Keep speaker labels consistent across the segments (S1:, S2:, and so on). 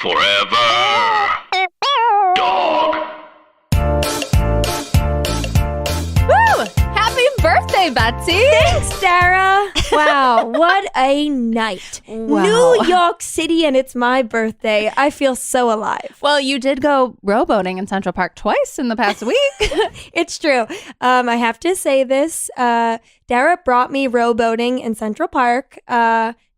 S1: Forever. Dog.
S2: Woo! Happy birthday, Betsy!
S3: Thanks, Dara. Wow, what a night.
S2: Wow.
S3: New York City, and it's my birthday. I feel so alive.
S2: Well, you did go rowboating in Central Park twice in the past week.
S3: It's true. I have to say this. Dara brought me rowboating in Central Park,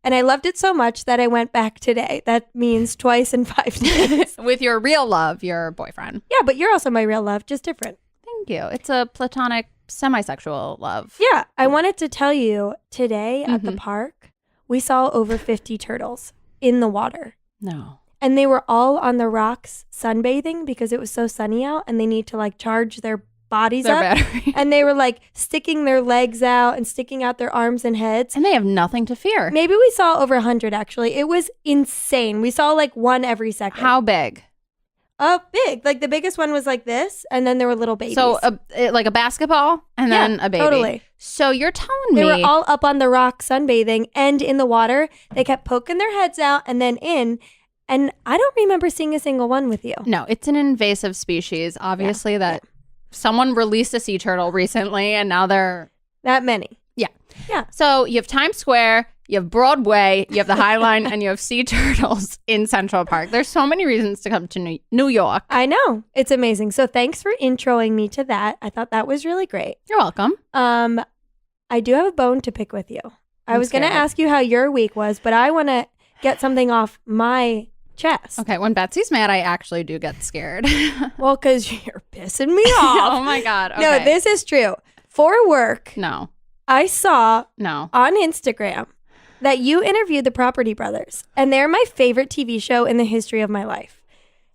S3: and I loved it so much that I went back today. That means twice in 5 days.
S2: With your real love, your boyfriend.
S3: Yeah, but you're also my real love, just different.
S2: Thank you. It's a platonic, semi-sexual love.
S3: Yeah, I wanted to tell you today at the park, we saw over 50 turtles in the water.
S2: No.
S3: And they were all on the rocks sunbathing because it was so sunny out and they need to like charge their bodies
S2: Their
S3: up.
S2: battery.
S3: And they were like sticking their legs out and sticking out their arms and heads.
S2: And they have nothing to fear.
S3: Maybe we saw over 100 actually. It was insane. We saw like one every second.
S2: How big?
S3: Big. Like the biggest one was like this, and then there were little babies.
S2: So like a basketball and
S3: Yeah,
S2: then a baby.
S3: totally.
S2: So you're telling me
S3: They were all up on the rock sunbathing and in the water. They kept poking their heads out and then in. And I don't remember seeing a single one with you.
S2: No, it's an invasive species. Obviously that someone released a sea turtle recently and now they're
S3: That many.
S2: So you have Times Square, you have Broadway, you have the High Line, and you have sea turtles in Central Park. There's so many reasons to come to New York.
S3: I know. It's amazing. So thanks for introing me to that. I thought that was really great.
S2: You're welcome.
S3: I do have a bone to pick with you. I
S2: I'm
S3: was going to
S2: scared.
S3: ask you how your week was, but I want to get something off my chest.
S2: Okay, when Betsy's mad, I actually do get scared.
S3: Well, because you're pissing me off.
S2: Oh my God. Okay.
S3: No, this is true. For work,
S2: No.
S3: I saw
S2: No.
S3: on Instagram that you interviewed the Property Brothers, and they're my favorite TV show in the history of my life.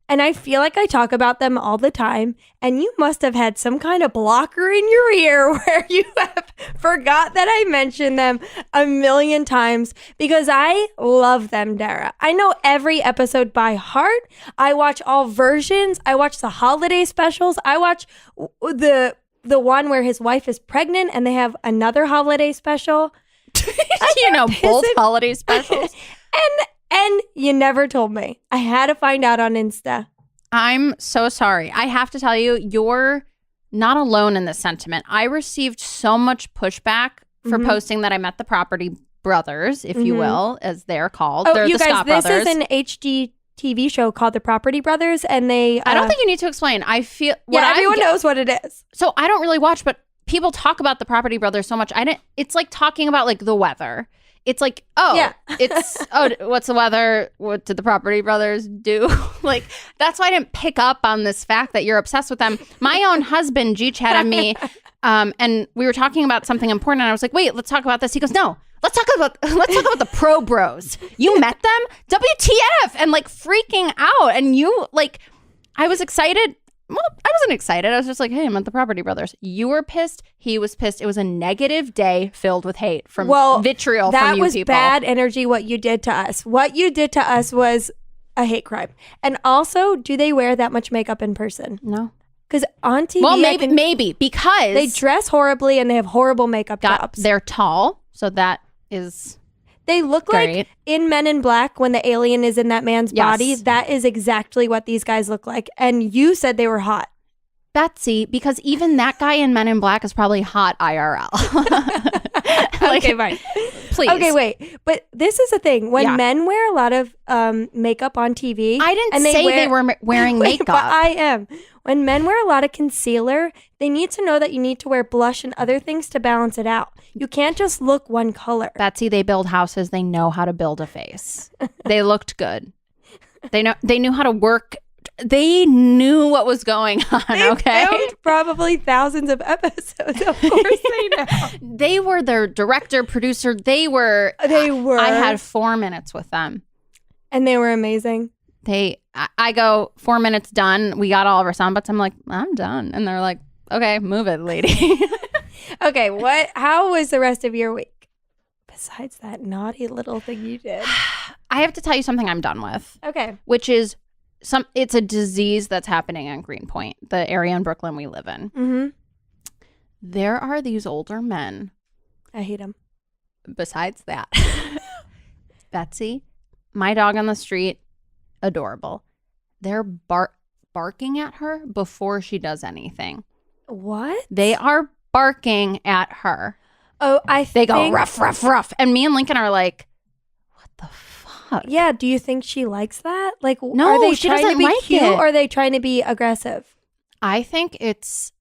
S3: And I feel like I talk about them all the time, and you must have had some kind of blocker in your ear where you have forgot that I mentioned them a million times because I love them, Dara. I know every episode by heart. I watch all versions. I watch the holiday specials. I watch the one where his wife is pregnant and they have another holiday special.
S2: You know, both holiday specials.
S3: And you never told me. I had to find out on Insta.
S2: I'm so sorry. I have to tell you, you're not alone in this sentiment. I received so much pushback for posting that I met the Property Brothers, if you will, as they're called.
S3: Oh,
S2: They're
S3: you
S2: the
S3: guys,
S2: Scott
S3: this
S2: brothers.
S3: is an HD TV show called The Property Brothers, and they...
S2: I don't think you need to explain. I feel
S3: everyone knows what it is.
S2: So I don't really watch, but people talk about the Property Brothers so much. It's like talking about like the weather. It's like, what's the weather? What did the Property Brothers do? Like, that's why I didn't pick up on this fact that you're obsessed with them. My own husband G-chatted me, and we were talking about something important, and I was like, wait, let's talk about this. He goes, no. Let's talk about the Pro Bros. You met them? WTF? And like freaking out. And you like, I was excited. Well, I wasn't excited. I was just like, hey, I'm at the Property Brothers. You were pissed. He was pissed. It was a negative day filled with hate from vitriol from you people.
S3: That was bad energy, what you did to us. What you did to us was a hate crime. And also, do they wear that much makeup in person?
S2: No.
S3: Because on TV,
S2: Well, maybe because
S3: they dress horribly and they have horrible makeup jobs.
S2: they're tall. So that is...
S3: They look
S2: Great.
S3: like in Men in Black when the alien is in that man's
S2: Yes.
S3: body. That is exactly what these guys look like. And you said they were hot.
S2: Betsy, because even that guy in Men in Black is probably hot IRL. Like,
S3: Okay, fine.
S2: Please.
S3: Okay, wait. But this is the thing. When
S2: Yeah.
S3: men wear a lot of makeup on TV.
S2: I didn't
S3: and
S2: say they were wearing
S3: Wait,
S2: makeup.
S3: but I am. When men wear a lot of concealer, they need to know that you need to wear blush and other things to balance it out. You can't just look one color.
S2: Betsy, they build houses. They know how to build a face. They looked good. They knew how to work. They knew what was going on.
S3: They
S2: Okay.
S3: filmed probably thousands of episodes. Of course they know.
S2: They were their director, producer. They were.
S3: They were.
S2: I had 4 minutes with them.
S3: And they were amazing.
S2: I go 4 minutes done. We got all of our sound bites. I'm like, I'm done. And they're like, okay, move it, lady.
S3: Okay, how was the rest of your week? Besides that naughty little thing you did.
S2: I have to tell you something I'm done with,
S3: Okay.
S2: which is it's a disease that's happening in Greenpoint, the area in Brooklyn we live in.
S3: Mm-hmm.
S2: There are these older men.
S3: I hate him.
S2: Besides that, Betsy, my dog on the street, adorable. They're barking at her before she does anything.
S3: What?
S2: They are barking at her.
S3: Oh,
S2: They go ruff, ruff, ruff. And me and Lincoln are like, what the fuck?
S3: Yeah, do you think she likes that? Like,
S2: No,
S3: are they
S2: she
S3: trying to
S2: doesn't
S3: be
S2: like
S3: cute
S2: it.
S3: or are they trying to be aggressive?
S2: I think it's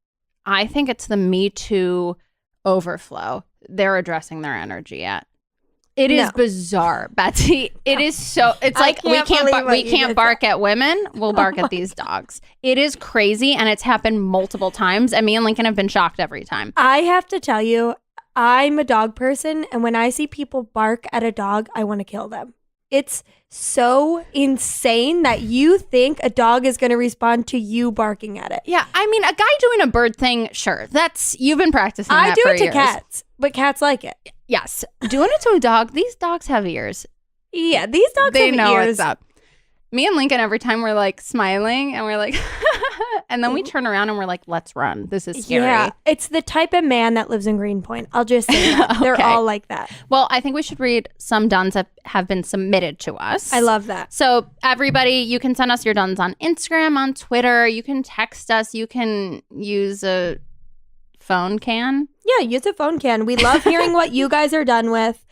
S2: the Me Too overflow they're addressing their energy at. It is bizarre, Betsy. It is so. It's like we can't bark at women. We'll bark at these dogs. It is crazy, and it's happened multiple times. And me and Lincoln have been shocked every time.
S3: I have to tell you, I'm a dog person, and when I see people bark at a dog, I want to kill them. It's so insane that you think a dog is going to respond to you barking at it.
S2: Yeah, I mean, a guy doing a bird thing, sure. You've been practicing.
S3: I
S2: that
S3: do
S2: for
S3: it to
S2: years.
S3: cats, but cats like it.
S2: Yes, doing it to a dog. These dogs have ears.
S3: Yeah, these dogs
S2: They
S3: have
S2: know
S3: ears.
S2: what's up. Me and Lincoln, every time we're like smiling and we're like, and then we turn around and we're like, let's run. This is scary.
S3: Yeah, it's the type of man that lives in Greenpoint. I'll just say that. They're
S2: Okay.
S3: all like that.
S2: Well, I think we should read some duns that have been submitted to us.
S3: I love that.
S2: So everybody, you can send us your duns on Instagram, on Twitter. You can text us. You can use a phone can.
S3: Yeah, use a phone can. We love hearing what you guys are done with.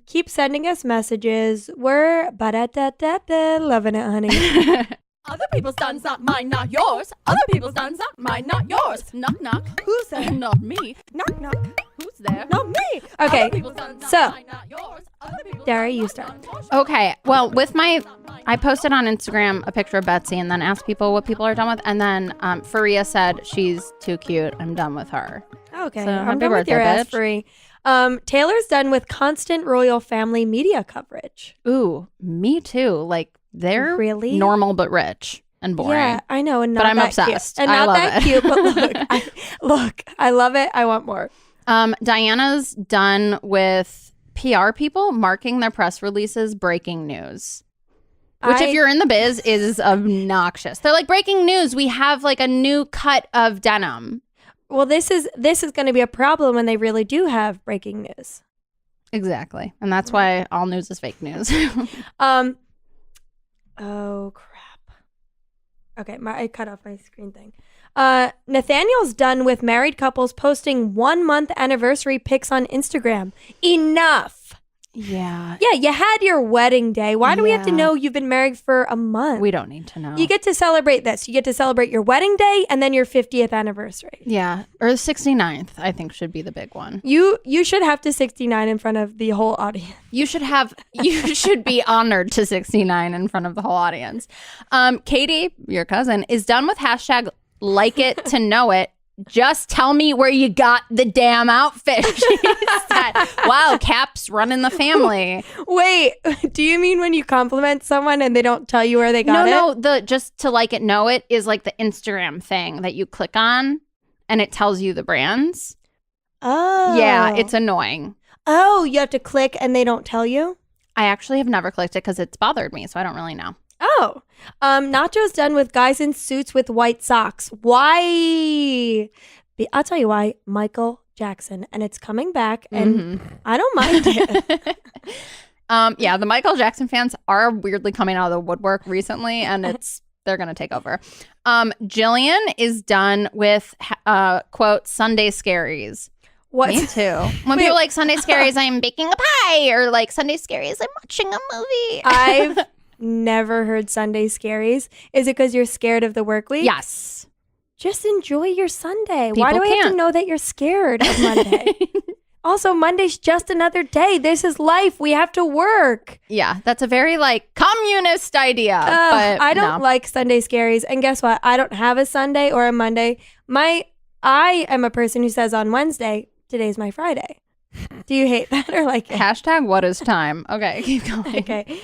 S3: Keep sending us messages. We're loving it, honey.
S2: Other people's duns, not mine, not yours. Other people's duns, not mine, not yours. Knock, knock.
S3: Who's there?
S2: Not me.
S3: Knock, knock.
S2: Who's there?
S3: Not me. Okay, so Dara, you start.
S2: Okay, well, I posted on Instagram a picture of Betsy and then asked people what people are done with. And then Faria said, she's too cute. I'm done with her.
S3: Okay,
S2: So,
S3: I'm
S2: happy
S3: done with your
S2: birthday,
S3: ass
S2: bitch.
S3: free. Taylor's done with constant royal family media coverage.
S2: Ooh, me too. Like, they're
S3: Really?
S2: normal but rich and boring.
S3: Yeah, I know, and not
S2: But I'm
S3: that
S2: obsessed.
S3: cute. And
S2: I
S3: not
S2: love
S3: that
S2: it.
S3: cute, but look, I love it. I want more.
S2: Diana's done with PR people marking their press releases breaking news. Which, if you're in the biz, is obnoxious. They're like, breaking news, we have like a new cut of denim.
S3: Well, this is going to be a problem when they really do have breaking news.
S2: Exactly. And that's why all news is fake news.
S3: Oh crap. Okay, I cut off my screen thing. Nathaniel's done with married couples posting 1 month anniversary pics on Instagram. Enough.
S2: Yeah.
S3: Yeah, you had your wedding day. Why do we have to
S2: Yeah.
S3: know you've been married for a month?
S2: We don't need to know.
S3: You get to celebrate this. You get to celebrate your wedding day and then your 50th anniversary.
S2: Yeah. Or the 69th, I think, should be the big one.
S3: You should have to 69 in front of the whole audience.
S2: You should be honored to 69 in front of the whole audience. Katie, your cousin, is done with hashtag like it to know it. Just tell me where you got the damn outfit. She said, wow, Cap's running the family.
S3: Wait, do you mean when you compliment someone and they don't tell you where they got it?
S2: No, the just to like it, know it is like the Instagram thing that you click on and it tells you the brands.
S3: Oh.
S2: Yeah, it's annoying.
S3: Oh, you have to click and they don't tell you?
S2: I actually have never clicked it because it's bothered me, so I don't really know.
S3: Oh. Nacho's done with guys in suits with white socks. Why? I'll tell you why. Michael Jackson. And it's coming back and I don't mind it.
S2: Yeah, the Michael Jackson fans are weirdly coming out of the woodwork recently, and they're gonna take over. Jillian is done with quote Sunday scaries.
S3: What?
S2: Me too. When people are like Sunday scaries, I'm baking a pie, or like Sunday scaries, I'm watching a movie.
S3: I've never heard Sunday scaries. Is it because you're scared of the work week?
S2: Yes.
S3: Just enjoy your Sunday. Why do
S2: People
S3: I have to
S2: can't.
S3: know that you're scared of Monday? Also, Monday's just another day. This is life. We have to work.
S2: Yeah, that's a very like communist idea. But
S3: I don't
S2: no.
S3: like Sunday scaries. And guess what? I don't have a Sunday or a Monday. I am a person who says on Wednesday, today's my Friday. Do you hate that or like it?
S2: Hashtag what is time? Okay, keep going.
S3: Okay.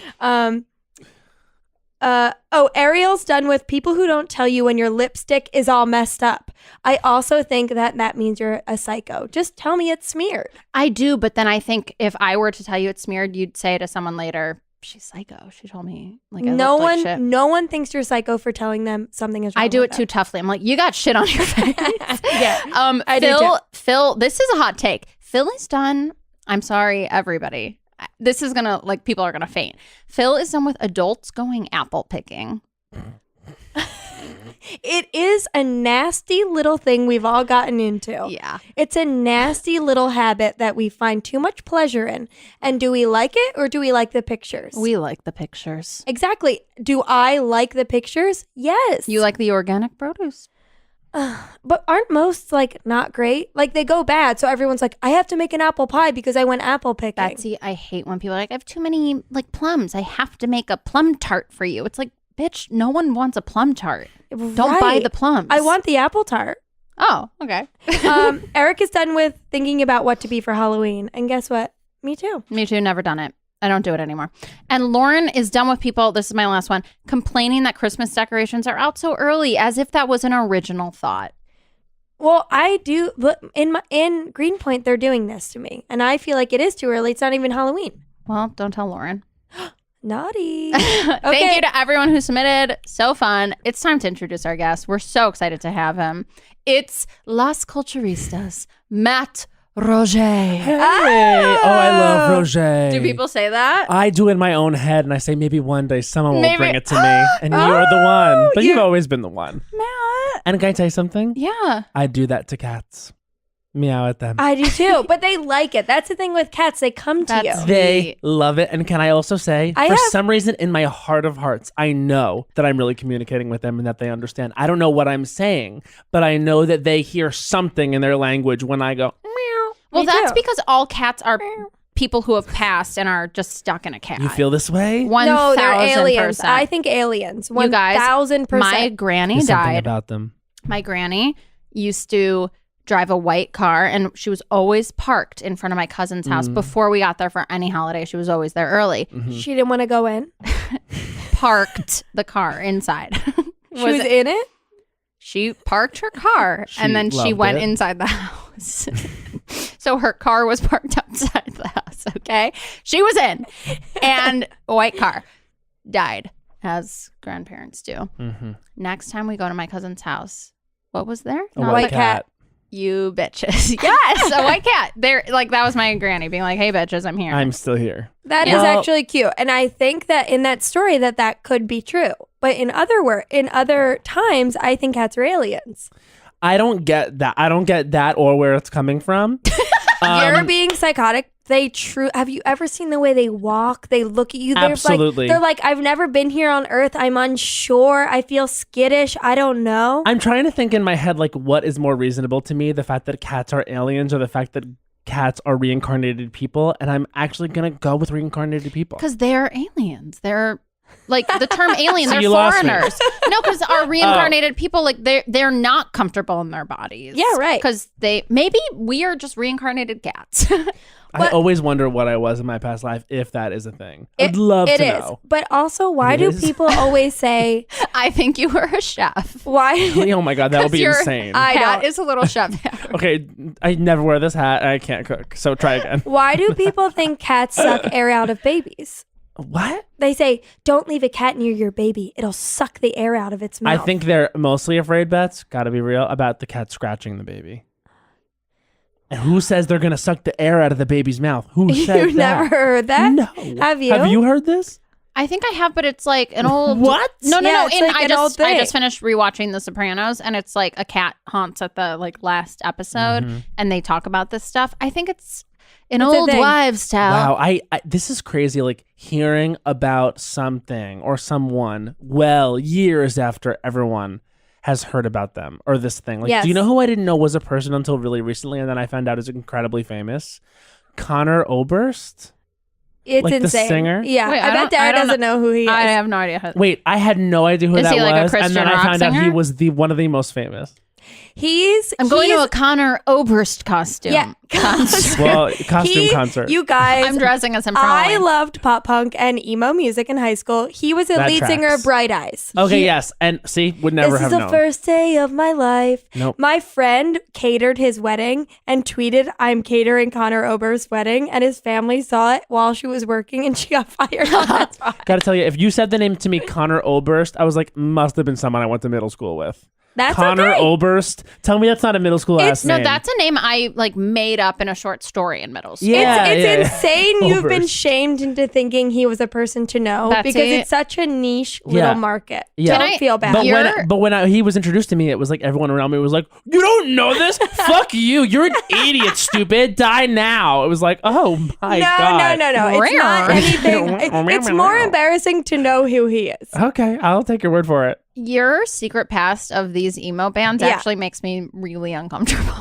S3: Ariel's done with people who don't tell you when your lipstick is all messed up. I also think that means you're a psycho. Just tell me it's smeared.
S2: I do, but then I think if I were to tell you it's smeared, you'd say to someone later, she's psycho. She told me like I
S3: No
S2: looked like
S3: one,
S2: shit.
S3: no one thinks you're psycho for telling them something is wrong.
S2: I do
S3: with
S2: it too toughly. I'm like, you got shit on your face.
S3: Yeah, I do too.
S2: Phil, this is a hot take. Phil is done. I'm sorry, everybody. this is gonna, like, people are gonna faint. Phil is done with adults going apple picking.
S3: It is a nasty little thing we've all gotten into.
S2: Yeah.
S3: It's a nasty little habit that we find too much pleasure in. And do we like it or do we like the pictures?
S2: We like the pictures.
S3: Exactly. Do I like the pictures? Yes.
S2: You like the organic produce.
S3: But aren't most like not great? Like they go bad. So everyone's like, I have to make an apple pie because I went apple picking.
S2: Betsy, I hate when people are like, I have too many like plums. I have to make a plum tart for you. It's like, bitch, no one wants a plum tart. Don't buy the plums.
S3: I want the apple tart.
S2: Oh, okay.
S3: Eric is done with thinking about what to be for Halloween. And guess what? Me too.
S2: Me too. Never done it. I don't do it anymore. And Lauren is done with people, this is my last one, complaining that Christmas decorations are out so early, as if that was an original thought.
S3: Well, I do. In Greenpoint, they're doing this to me. And I feel like it is too early. It's not even Halloween.
S2: Well, don't tell Lauren.
S3: Naughty.
S2: Thank you to everyone who submitted. So fun. It's time to introduce our guest. We're so excited to have him. It's Las Culturistas, Matt Roger.
S4: Hey. I love Roger.
S2: Do people say that?
S4: I do in my own head, and I say maybe one day someone will bring it to me, and you're the one. But you've always been the one.
S2: Matt.
S4: And can I tell you something?
S2: Yeah.
S4: I do that to cats. Meow at them.
S3: I do too, but they like it. That's the thing with cats. They come to you.
S4: They love it. And can I also say, some reason in my heart of hearts, I know that I'm really communicating with them and that they understand. I don't know what I'm saying, but I know that they hear something in their language when I go, meow.
S2: Well, that's because all cats are people who have passed and are just stuck in a cat.
S4: You feel this way?
S2: 1,000%.
S3: No, they're aliens. I think aliens. 1,000%.
S2: You guys, my granny
S4: There's something
S2: died.
S4: about them.
S2: My granny used to drive a white car, and she was always parked in front of my cousin's house before we got there for any holiday. She was always there early.
S4: Mm-hmm.
S3: She didn't want to go in.
S2: Parked the car inside.
S3: She was in it?
S2: She parked her car and then she went inside the house. So her car was parked outside the house, okay? She was in. And a white car. Died, as grandparents do.
S4: Mm-hmm.
S2: Next time we go to my cousin's house, what was there?
S4: A white cat.
S2: You bitches. Yes, a white cat. There, like, that was my granny being like, hey, bitches, I'm here.
S4: I'm still here.
S3: That is actually cute. And I think that in that story that could be true. But in other times, I think cats are aliens.
S4: I don't get that. I don't get that or where it's coming from.
S3: You're being psychotic. Have you ever seen the way they walk? They look at you. They're
S4: Absolutely.
S3: They're like, I've never been here on Earth. I'm unsure. I feel skittish. I don't know.
S4: I'm trying to think in my head, like, what is more reasonable to me? The fact that cats are aliens or the fact that cats are reincarnated people? And I'm actually going to go with reincarnated people.
S2: Because they're aliens. They're like the term alien.
S4: So
S2: They're
S4: you lost me.
S2: foreigners. No, because our reincarnated people, like they're not comfortable in their bodies.
S3: Yeah, right.
S2: Because maybe we are just reincarnated cats.
S4: I always wonder what I was in my past life, if that is a thing. I'd love to know.
S3: But also, why do people always say,
S2: I think you were a chef.
S3: why?
S4: Oh my God, that would be insane.
S2: Cat is a little chef.
S4: Okay, I never wear this hat and I can't cook, so try again.
S3: Why do people think cats suck air out of babies?
S4: What?
S3: They say, don't leave a cat near your baby. It'll suck the air out of its mouth.
S4: I think they're mostly afraid, Bets, gotta be real, about the cat scratching the baby. And who says they're going to suck the air out of the baby's mouth? Who said that?
S3: You've never heard that?
S4: No.
S3: Have you?
S4: Have you heard this?
S2: I think I have, but it's like an old
S4: What?
S2: No.
S3: Yeah, it's like an old thing.
S2: I just finished rewatching The Sopranos, and it's like a cat haunts at the like last episode, and they talk about this stuff. I think it's an old
S3: thing.
S2: wives' tale.
S4: Wow, I this is crazy. Like hearing about something or someone years after everyone has heard about them or this thing. Like,
S3: Yes.
S4: do you know who I didn't know was a person until really recently, and then I found out is incredibly famous? Connor Oberst.
S3: It's
S4: like the
S3: insane.
S4: singer?
S3: Yeah,
S2: Wait,
S3: I bet Dad doesn't know who he is.
S2: I have no idea.
S4: Wait, I had no idea who
S2: Is
S4: that
S2: he like a
S4: was, and
S2: Christian
S4: then I
S2: rock
S4: found out he
S2: singer?
S4: was one of the most famous.
S2: I'm going to a Connor Oberst costume.
S3: Yeah.
S2: concert.
S4: Well, costume concert.
S3: You guys,
S2: I'm dressing as him for
S3: I
S2: Halloween.
S3: loved pop punk and emo music in high school. He was a
S4: That
S3: lead singer of
S4: tracks.
S3: Bright Eyes.
S4: Okay, yes, and see, would never
S3: This
S4: have
S3: is the
S4: known.
S3: first day of my life.
S4: Nope.
S3: My friend catered his wedding and tweeted, I'm catering Connor Oberst's wedding. And his family saw it while she was working and she got fired on that spot.
S4: Gotta tell you, if you said the name to me, Connor Oberst, I was like, must have been someone I went to middle school with.
S3: That's
S4: Connor
S3: okay.
S4: Oberst. Tell me that's not a middle school ass
S2: No,
S4: name.
S2: that's a name I like made up in a short story in middle school.
S4: Yeah,
S3: It's insane you've been
S4: Oberst.
S3: shamed into thinking he was a person to know
S2: Betsy.
S3: because it's such a niche
S4: Yeah.
S3: little market.
S4: Yeah.
S3: Don't feel bad.
S4: But when he was introduced to me, it was like everyone around me was like, "You don't know this? Fuck you! You're an idiot, stupid! Die now!" It was like, "Oh my god!"
S3: No. It's not anything. It's more embarrassing to know who he is.
S4: Okay, I'll take your word for it.
S2: Your secret past of these emo bands
S3: Yeah.
S2: actually makes me really uncomfortable.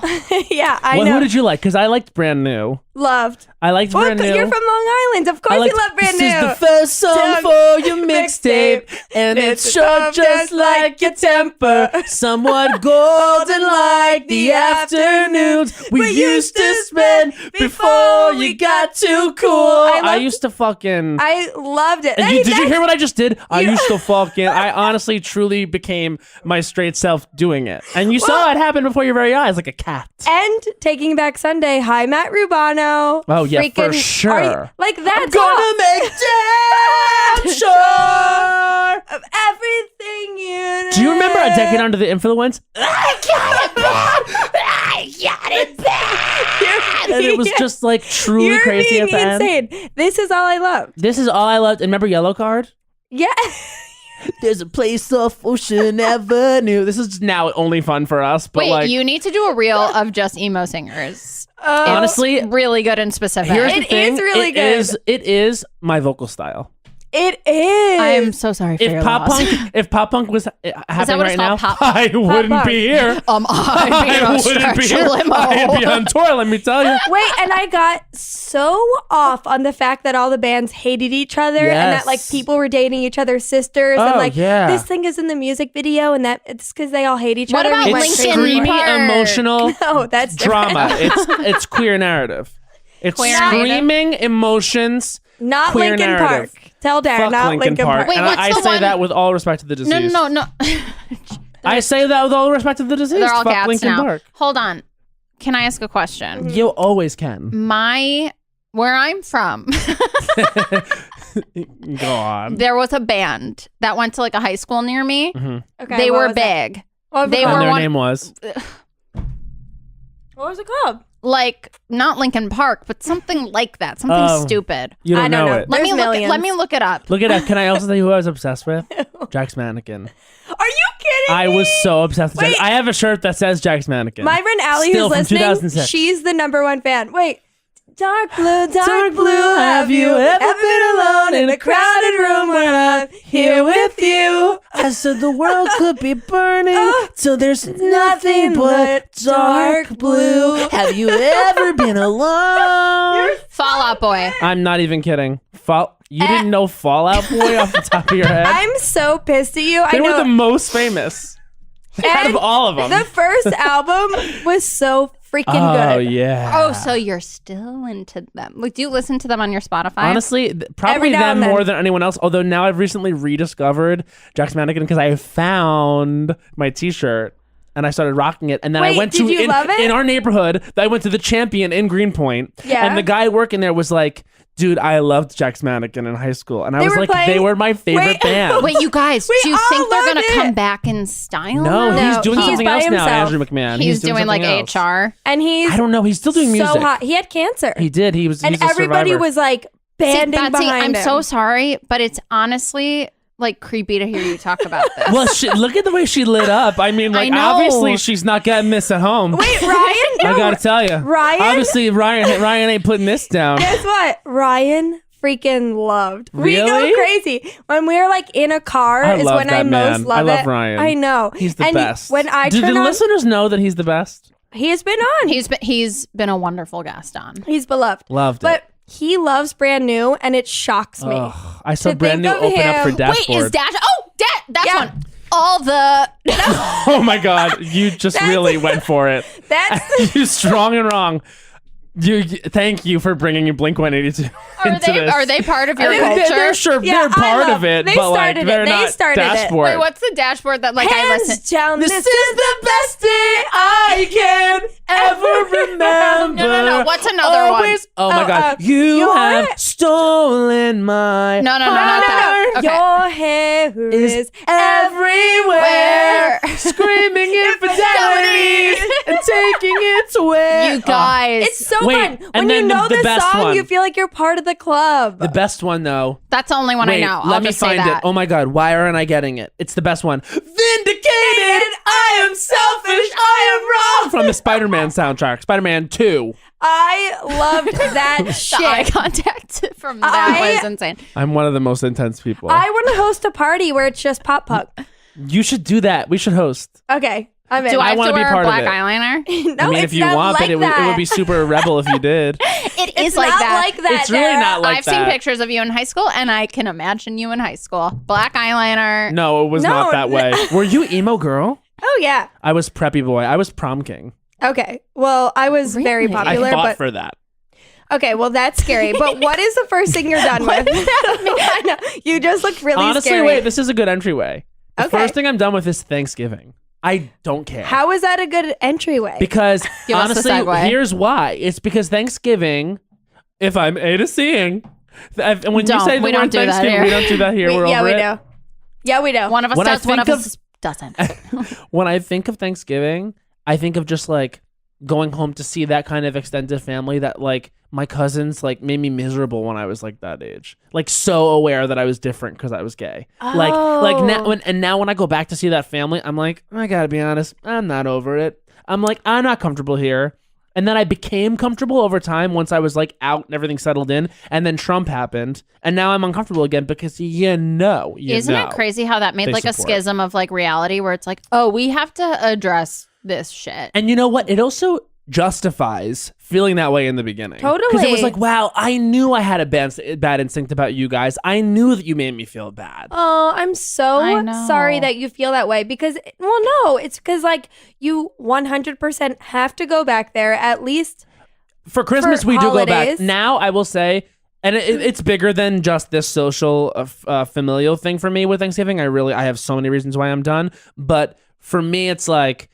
S3: Yeah, I
S4: Well,
S3: know.
S4: who did you like? Because I liked Brand New.
S3: Loved.
S4: I liked
S3: Well,
S4: Brand New.
S3: you're from Long Island. Of
S4: I
S3: course
S4: liked,
S3: you love Brand
S4: this
S3: New.
S4: is the first song
S3: Tug-
S4: for your mixtape,
S3: mixtape.
S4: and
S3: It's
S4: it's short just like your temper, somewhat golden like the afternoons we used to spend before you got too cool. I used to fucking.
S3: I loved it.
S4: And
S3: Hey,
S4: did you hear what I just did? I
S3: You-
S4: used to fucking. I honestly, truly became my straight self doing it, and you saw it happen before your very eyes, like a cat.
S3: And Taking Back Sunday. Hi, Matt Rubano.
S4: Oh, yeah, for
S3: Freaking-
S4: sure.
S3: are you- like that's
S4: Gonna
S3: all
S4: make damn sure.
S3: of everything you
S4: Do you remember A Decade Under the Influence? And it was just like truly
S3: You're
S4: crazy
S3: being
S4: at the end.
S3: insane. This is all I love.
S4: This is all I loved. And remember Yellow Card?
S3: Yeah.
S4: There's a place off Ocean Avenue. This is now only fun for us, but
S2: Wait,
S4: like
S2: you need to do a reel of just emo singers.
S4: honestly,
S2: It's really good and specific.
S4: here's the
S3: It
S4: thing.
S3: is really good.
S4: It is my vocal style.
S3: It is.
S2: I am so sorry for your
S4: If pop punk was happening
S2: what
S4: right
S2: it's
S4: now,
S2: called?
S4: I wouldn't
S3: punk.
S4: be here.
S2: I'd be in a
S4: wouldn't be
S2: stretch
S4: here.
S2: limo.
S4: I'd be on tour, let me tell you.
S3: Wait, and I got so off on the fact that all the bands hated each other and that like
S4: Yes.
S3: people were dating each other's sisters and
S4: Oh,
S3: like
S4: yeah.
S3: this thing is in the music video and that it's because they all hate each
S2: What
S3: other.
S2: about
S3: and
S4: It's
S3: went
S2: Linkin
S3: crazy.
S2: Park?
S4: screamy, emotional
S3: No, that's different.
S4: drama. It's queer narrative. It's
S2: Queer
S4: screaming emotions.
S3: Not
S4: Queer
S3: Linkin
S4: narrative.
S3: Park. Tell Dad,
S4: Fuck
S3: not
S4: Linkin Park.
S2: Wait,
S4: and
S2: what's
S4: I
S2: the
S4: say
S2: one-
S4: that with all respect to the deceased.
S2: No.
S4: I say that with all respect to the deceased.
S2: They're all
S4: Fuck
S2: cats
S4: Linkin
S2: now.
S4: Park.
S2: Hold on. Can I ask a question?
S4: You always can.
S2: Where I'm from,
S4: Go on.
S2: there was a band that went to like a high school near me.
S3: Okay,
S2: They
S3: what
S2: were
S3: was it?
S2: big.
S3: What was
S2: They
S3: it
S4: And
S3: called?
S2: were
S4: their
S2: one-
S4: name was.
S3: What was it called?
S2: Like not Linkin Park, but something like that. Something
S4: Oh.
S2: stupid.
S4: You
S3: I
S4: don't
S3: don't
S4: know
S3: know.
S4: it.
S2: Let me
S3: There's
S2: look. Let me
S3: millions.
S2: look it up.
S4: Look it up. Can I also tell you who I was obsessed with? Jack's Mannequin.
S3: Are you kidding
S4: I
S3: me?
S4: was so obsessed with
S3: Wait.
S4: Jack. I have a shirt that says Jack's Mannequin.
S3: My friend Allie,
S4: Still
S3: who's
S4: from
S3: listening,
S4: 2006.
S3: she's the #1 fan. Wait. Dark blue,
S4: Dark blue, have you ever been alone in a crowded room when I'm here with you? I said the world could be burning, so there's nothing but dark blue. Have you ever been alone?
S2: Fall Out Boy.
S4: I'm not even kidding. You didn't know Fallout Boy off the top of your head?
S3: I'm so pissed at you.
S4: They
S3: I
S4: were
S3: know.
S4: the most famous out of
S3: And
S4: all of them.
S3: The first album was so freaking
S4: Oh
S3: good.
S4: yeah.
S2: Oh, so you're still into them? Like, do you listen to them on your Spotify?
S4: Honestly, probably
S3: Every now
S4: them
S3: and then.
S4: more than anyone else. Although now I've recently rediscovered Jack's Mannequin because I found my T-shirt and I started rocking it. And then I
S3: Wait,
S4: went
S3: did
S4: to
S3: you love it?
S4: in our neighborhood. I went to the Champion in Greenpoint.
S3: Yeah.
S4: And the guy working there was like, "Dude, I loved Jack's Mannequin in high school," and I
S3: They
S4: was
S3: were
S4: like,
S3: playing-
S4: "They were my favorite
S3: Wait.
S4: band."
S2: Wait, you guys,
S3: We
S2: do you
S3: all
S2: think they're
S3: loved
S2: gonna
S3: it.
S2: come back in style?
S4: No,
S2: now?
S4: he's doing
S3: He's
S4: something
S3: by
S4: else now,
S3: himself.
S4: Andrew McMahon.
S2: He's doing like
S4: something else.
S2: HR.
S3: And he's
S4: I don't know. He's still doing music.
S3: so hot. He had cancer.
S4: He did. He was.
S3: and
S4: he's a
S3: everybody
S4: survivor.
S3: was like banding
S2: See, Betsy,
S3: behind
S2: I'm
S3: him.
S2: so sorry, but it's honestly like creepy to hear you talk about this.
S4: Well, look at the way she lit up. I mean, like,
S2: I know.
S4: obviously she's not getting this at home.
S3: Wait, Ryan?
S4: I gotta tell you,
S3: Ryan?
S4: Obviously, Ryan ain't putting this down.
S3: Guess what? Ryan freaking loved. We
S4: Really?
S3: go crazy. When we're like in a car
S4: I
S3: is
S4: love
S3: when I
S4: that
S3: most
S4: man.
S3: love
S4: I love
S3: it.
S4: Ryan.
S3: I know.
S4: He's the
S3: And
S4: best.
S3: When I
S4: do
S3: turn
S4: the
S3: on,
S4: listeners know that he's the best?
S3: he has been on.
S2: he's been a wonderful guest on.
S3: He's beloved.
S4: Loved
S3: But
S4: it.
S3: he loves Brand New, and it shocks me.
S4: Ugh, I saw
S3: To
S4: Brand New
S3: think of
S4: open up for
S3: him-
S4: Dashboard.
S2: Wait, is Dash? Oh, that's
S3: Yeah.
S2: one. All the
S4: Oh my God, you just really went for it.
S3: That's
S4: You strong and wrong. Thank you for bringing Blink 182 into this.
S2: are they part of your
S3: They're-
S2: culture?
S4: They're sure
S3: Yeah,
S4: they're part of it,
S3: they
S4: but like
S3: started it.
S4: they're
S3: They
S4: not
S3: started it.
S4: Dashboard.
S2: Wait, what's the dashboard that like I
S3: hands
S2: listen?
S3: down.
S4: This is the best day I can ever remember.
S2: No. What's another one?
S4: Always- Oh my
S3: Oh,
S4: God, you
S3: your-
S4: have stolen my
S2: No, not that.
S4: heart.
S2: Okay.
S3: Your hair is
S4: Is everywhere. Screaming infidelities and taking its way.
S2: You guys.
S3: It's so
S4: Wait,
S3: fun.
S4: and
S3: When you
S4: then
S3: know
S4: the
S3: this
S4: best
S3: song,
S4: one.
S3: you feel like you're part of the club.
S4: The best one, though.
S2: That's the only one
S4: Wait,
S2: I know.
S4: let
S2: I'll
S4: me
S2: just say
S4: find
S2: that.
S4: it. Oh my God, why aren't I getting it? It's the best one. Vindicated, I am selfish, I am wrong. From the Spider-Man soundtrack, Spider-Man 2.
S3: I loved that
S2: The eye
S3: shit.
S2: contact from that was insane.
S4: I'm one of the most intense people.
S3: I want to host a party where it's just pop punk.
S4: You should do that. We should host.
S3: Okay, I'm in.
S2: Do I have
S4: wanna
S2: to
S4: be
S2: wear
S4: part
S2: a
S4: of
S2: black
S4: it.
S2: eyeliner?
S3: No,
S4: I mean,
S3: it's
S4: if you
S3: not
S4: want,
S3: like
S4: but it would be super rebel if you did.
S2: It
S3: It's
S2: is like
S3: not
S2: that.
S3: like that.
S4: It's really
S3: Dara.
S4: not like
S2: I've
S4: that.
S2: seen pictures of you in high school, and I can imagine you in high school. Black eyeliner.
S4: No, it was
S3: No,
S4: not that way. Were you emo girl?
S3: Oh yeah.
S4: I was preppy boy. I was prom king.
S3: Okay. Well, I was very
S2: Really?
S4: I
S3: popular,
S4: fought
S3: but
S4: for that.
S3: okay. Well, that's scary. But what is the first thing you're done with? I know. You just look really
S4: Honestly,
S3: scary.
S4: wait, this is a good entryway. The
S3: Okay.
S4: first thing I'm done with is Thanksgiving. I don't care.
S3: How is that a good entryway?
S4: Because
S2: Give us the
S4: honestly,
S2: segue.
S4: here's why. It's because Thanksgiving, if I'm A to Seeing, and when you
S2: Don't.
S4: say the
S2: We don't
S4: word
S2: do that
S4: Thanksgiving,
S2: here.
S4: we don't do that here. We're
S3: yeah,
S4: over
S3: we
S4: it.
S3: do. Yeah, we do.
S2: One of us
S4: When I
S2: does, one
S4: think
S2: of
S4: of-
S2: us doesn't.
S4: When I think of Thanksgiving, I think of just like going home to see that kind of extended family that like my cousins like made me miserable when I was like that age. Like so aware that I was different because I was gay. Like now when I go back to see that family, I'm like, I gotta be honest, I'm not over it. I'm like, I'm not comfortable here. And then I became comfortable over time once I was like out and everything settled in. And then Trump happened. And now I'm uncomfortable again because
S2: Isn't it crazy how that made
S4: They
S2: like a
S4: support.
S2: schism of like reality where it's like, oh, we have to address this shit.
S4: And you know what? It also justifies feeling that way in the beginning. Because it was
S3: Totally.
S4: like, wow, I knew I had a bad instinct about you guys. I knew that you made me feel bad.
S3: Oh, I'm so
S2: I know.
S3: sorry that you feel that way because, well, no, it's because like you 100% have to go back there at least.
S4: For Christmas,
S3: For
S4: we do go back.
S3: holidays.
S4: Now, I will say, and it's bigger than just this social familial thing for me with Thanksgiving. I have so many reasons why I'm done. But for me, it's like,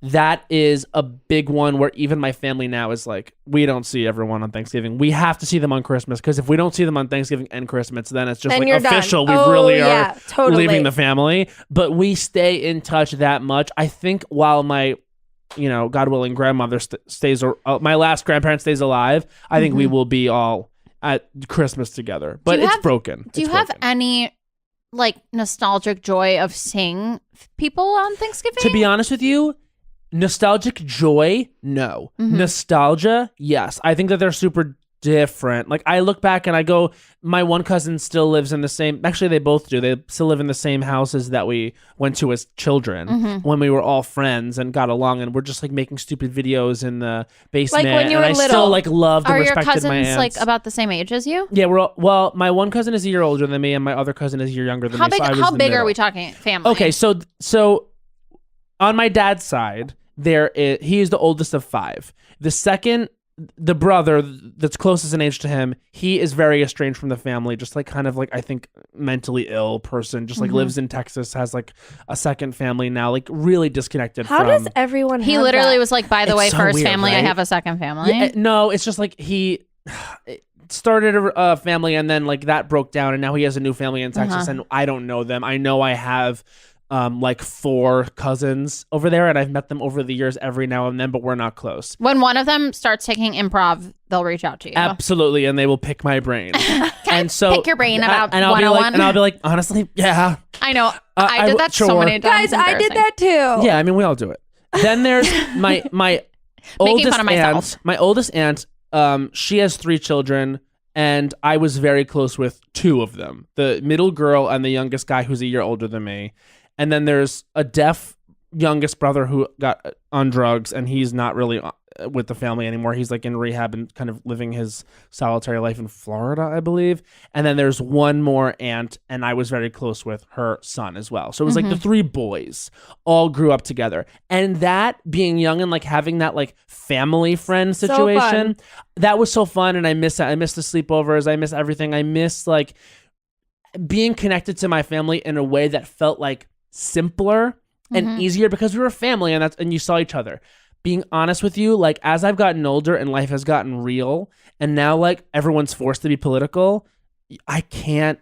S4: that is a big one where even my family now is like, we don't see everyone on Thanksgiving. We have to see them on Christmas because if we don't see them on Thanksgiving and Christmas, then it's just
S3: Then
S4: like
S3: you're done.
S4: official. We
S3: Oh,
S4: really
S3: yeah,
S4: are
S3: totally.
S4: leaving the family. But we stay in touch that much. I think while my, God willing, grandmother stays, or my last grandparent stays alive, I think we will be all at Christmas together. But
S2: you
S4: it's
S2: have-
S4: broken.
S2: Do you
S4: It's
S2: have
S4: broken.
S2: any like nostalgic joy of seeing people on Thanksgiving?
S4: To be honest with you, nostalgic joy, no.
S2: Mm-hmm.
S4: Nostalgia, yes. I think that they're super different. Like I look back and I go, my one cousin still lives in the same, actually they both do. They still live in the same houses that we went to as children
S2: Mm-hmm.
S4: when we were all friends and got along, and we're just like making stupid videos in the basement.
S3: when you
S4: and
S3: were
S4: I
S3: little.
S4: still like loved and
S2: Are your
S4: respected my
S2: cousins
S4: aunts.
S2: like about the same age as you?
S4: Yeah, well, my one cousin is a year older than me, and my other cousin is a year younger than
S2: How
S4: me.
S2: big?
S4: So I was
S2: How
S4: the
S2: big are
S4: middle.
S2: we talking? Family.
S4: Okay, so on my dad's side, he is the oldest of 5. The second, the brother that's closest in age to him, he is very estranged from the family, just like kind of like I think mentally ill person, just like lives in Texas, has like a second family now, like really disconnected
S3: How
S4: from.
S3: does everyone
S2: He
S3: have
S2: literally
S3: that?
S2: was like, by the
S4: It's
S2: way,
S4: so
S2: first
S4: weird,
S2: family, I
S4: right?
S2: have a second family.
S4: Yeah, no, it's just like he started a family and then like that broke down, and now he has a new family in Texas, and I don't know them. I know I have like 4 cousins over there, and I've met them over the years every now and then, but we're not close.
S2: When one of them starts taking improv, they'll reach out to you.
S4: Absolutely, and they will pick my brain. And so
S2: pick your brain about
S4: and I'll be
S2: 101?
S4: like, and I'll be like, honestly, yeah,
S2: I know.
S4: I
S2: I did
S4: w-
S2: that so
S4: sure.
S2: many times.
S3: Guys, I did that too.
S4: yeah. I mean, we all do it. Then there's my
S2: Making
S4: oldest
S2: fun of myself.
S4: aunt. My oldest aunt, she has 3 children, and I was very close with 2 of them: the middle girl and the youngest guy, who's a year older than me. And then there's a deaf youngest brother who got on drugs, and he's not really with the family anymore. He's like in rehab and kind of living his solitary life in Florida, I believe. And then there's one more aunt, and I was very close with her son as well. So it was like the 3 boys all grew up together. And that being young and like having that like family friend
S3: So
S4: situation,
S3: fun.
S4: that was so fun. And I miss it. I miss the sleepovers. I miss everything. I miss like being connected to my family in a way that felt like simpler and easier because we were a family, and you saw each other. Being honest with you, like as I've gotten older and life has gotten real, and now like everyone's forced to be political, I can't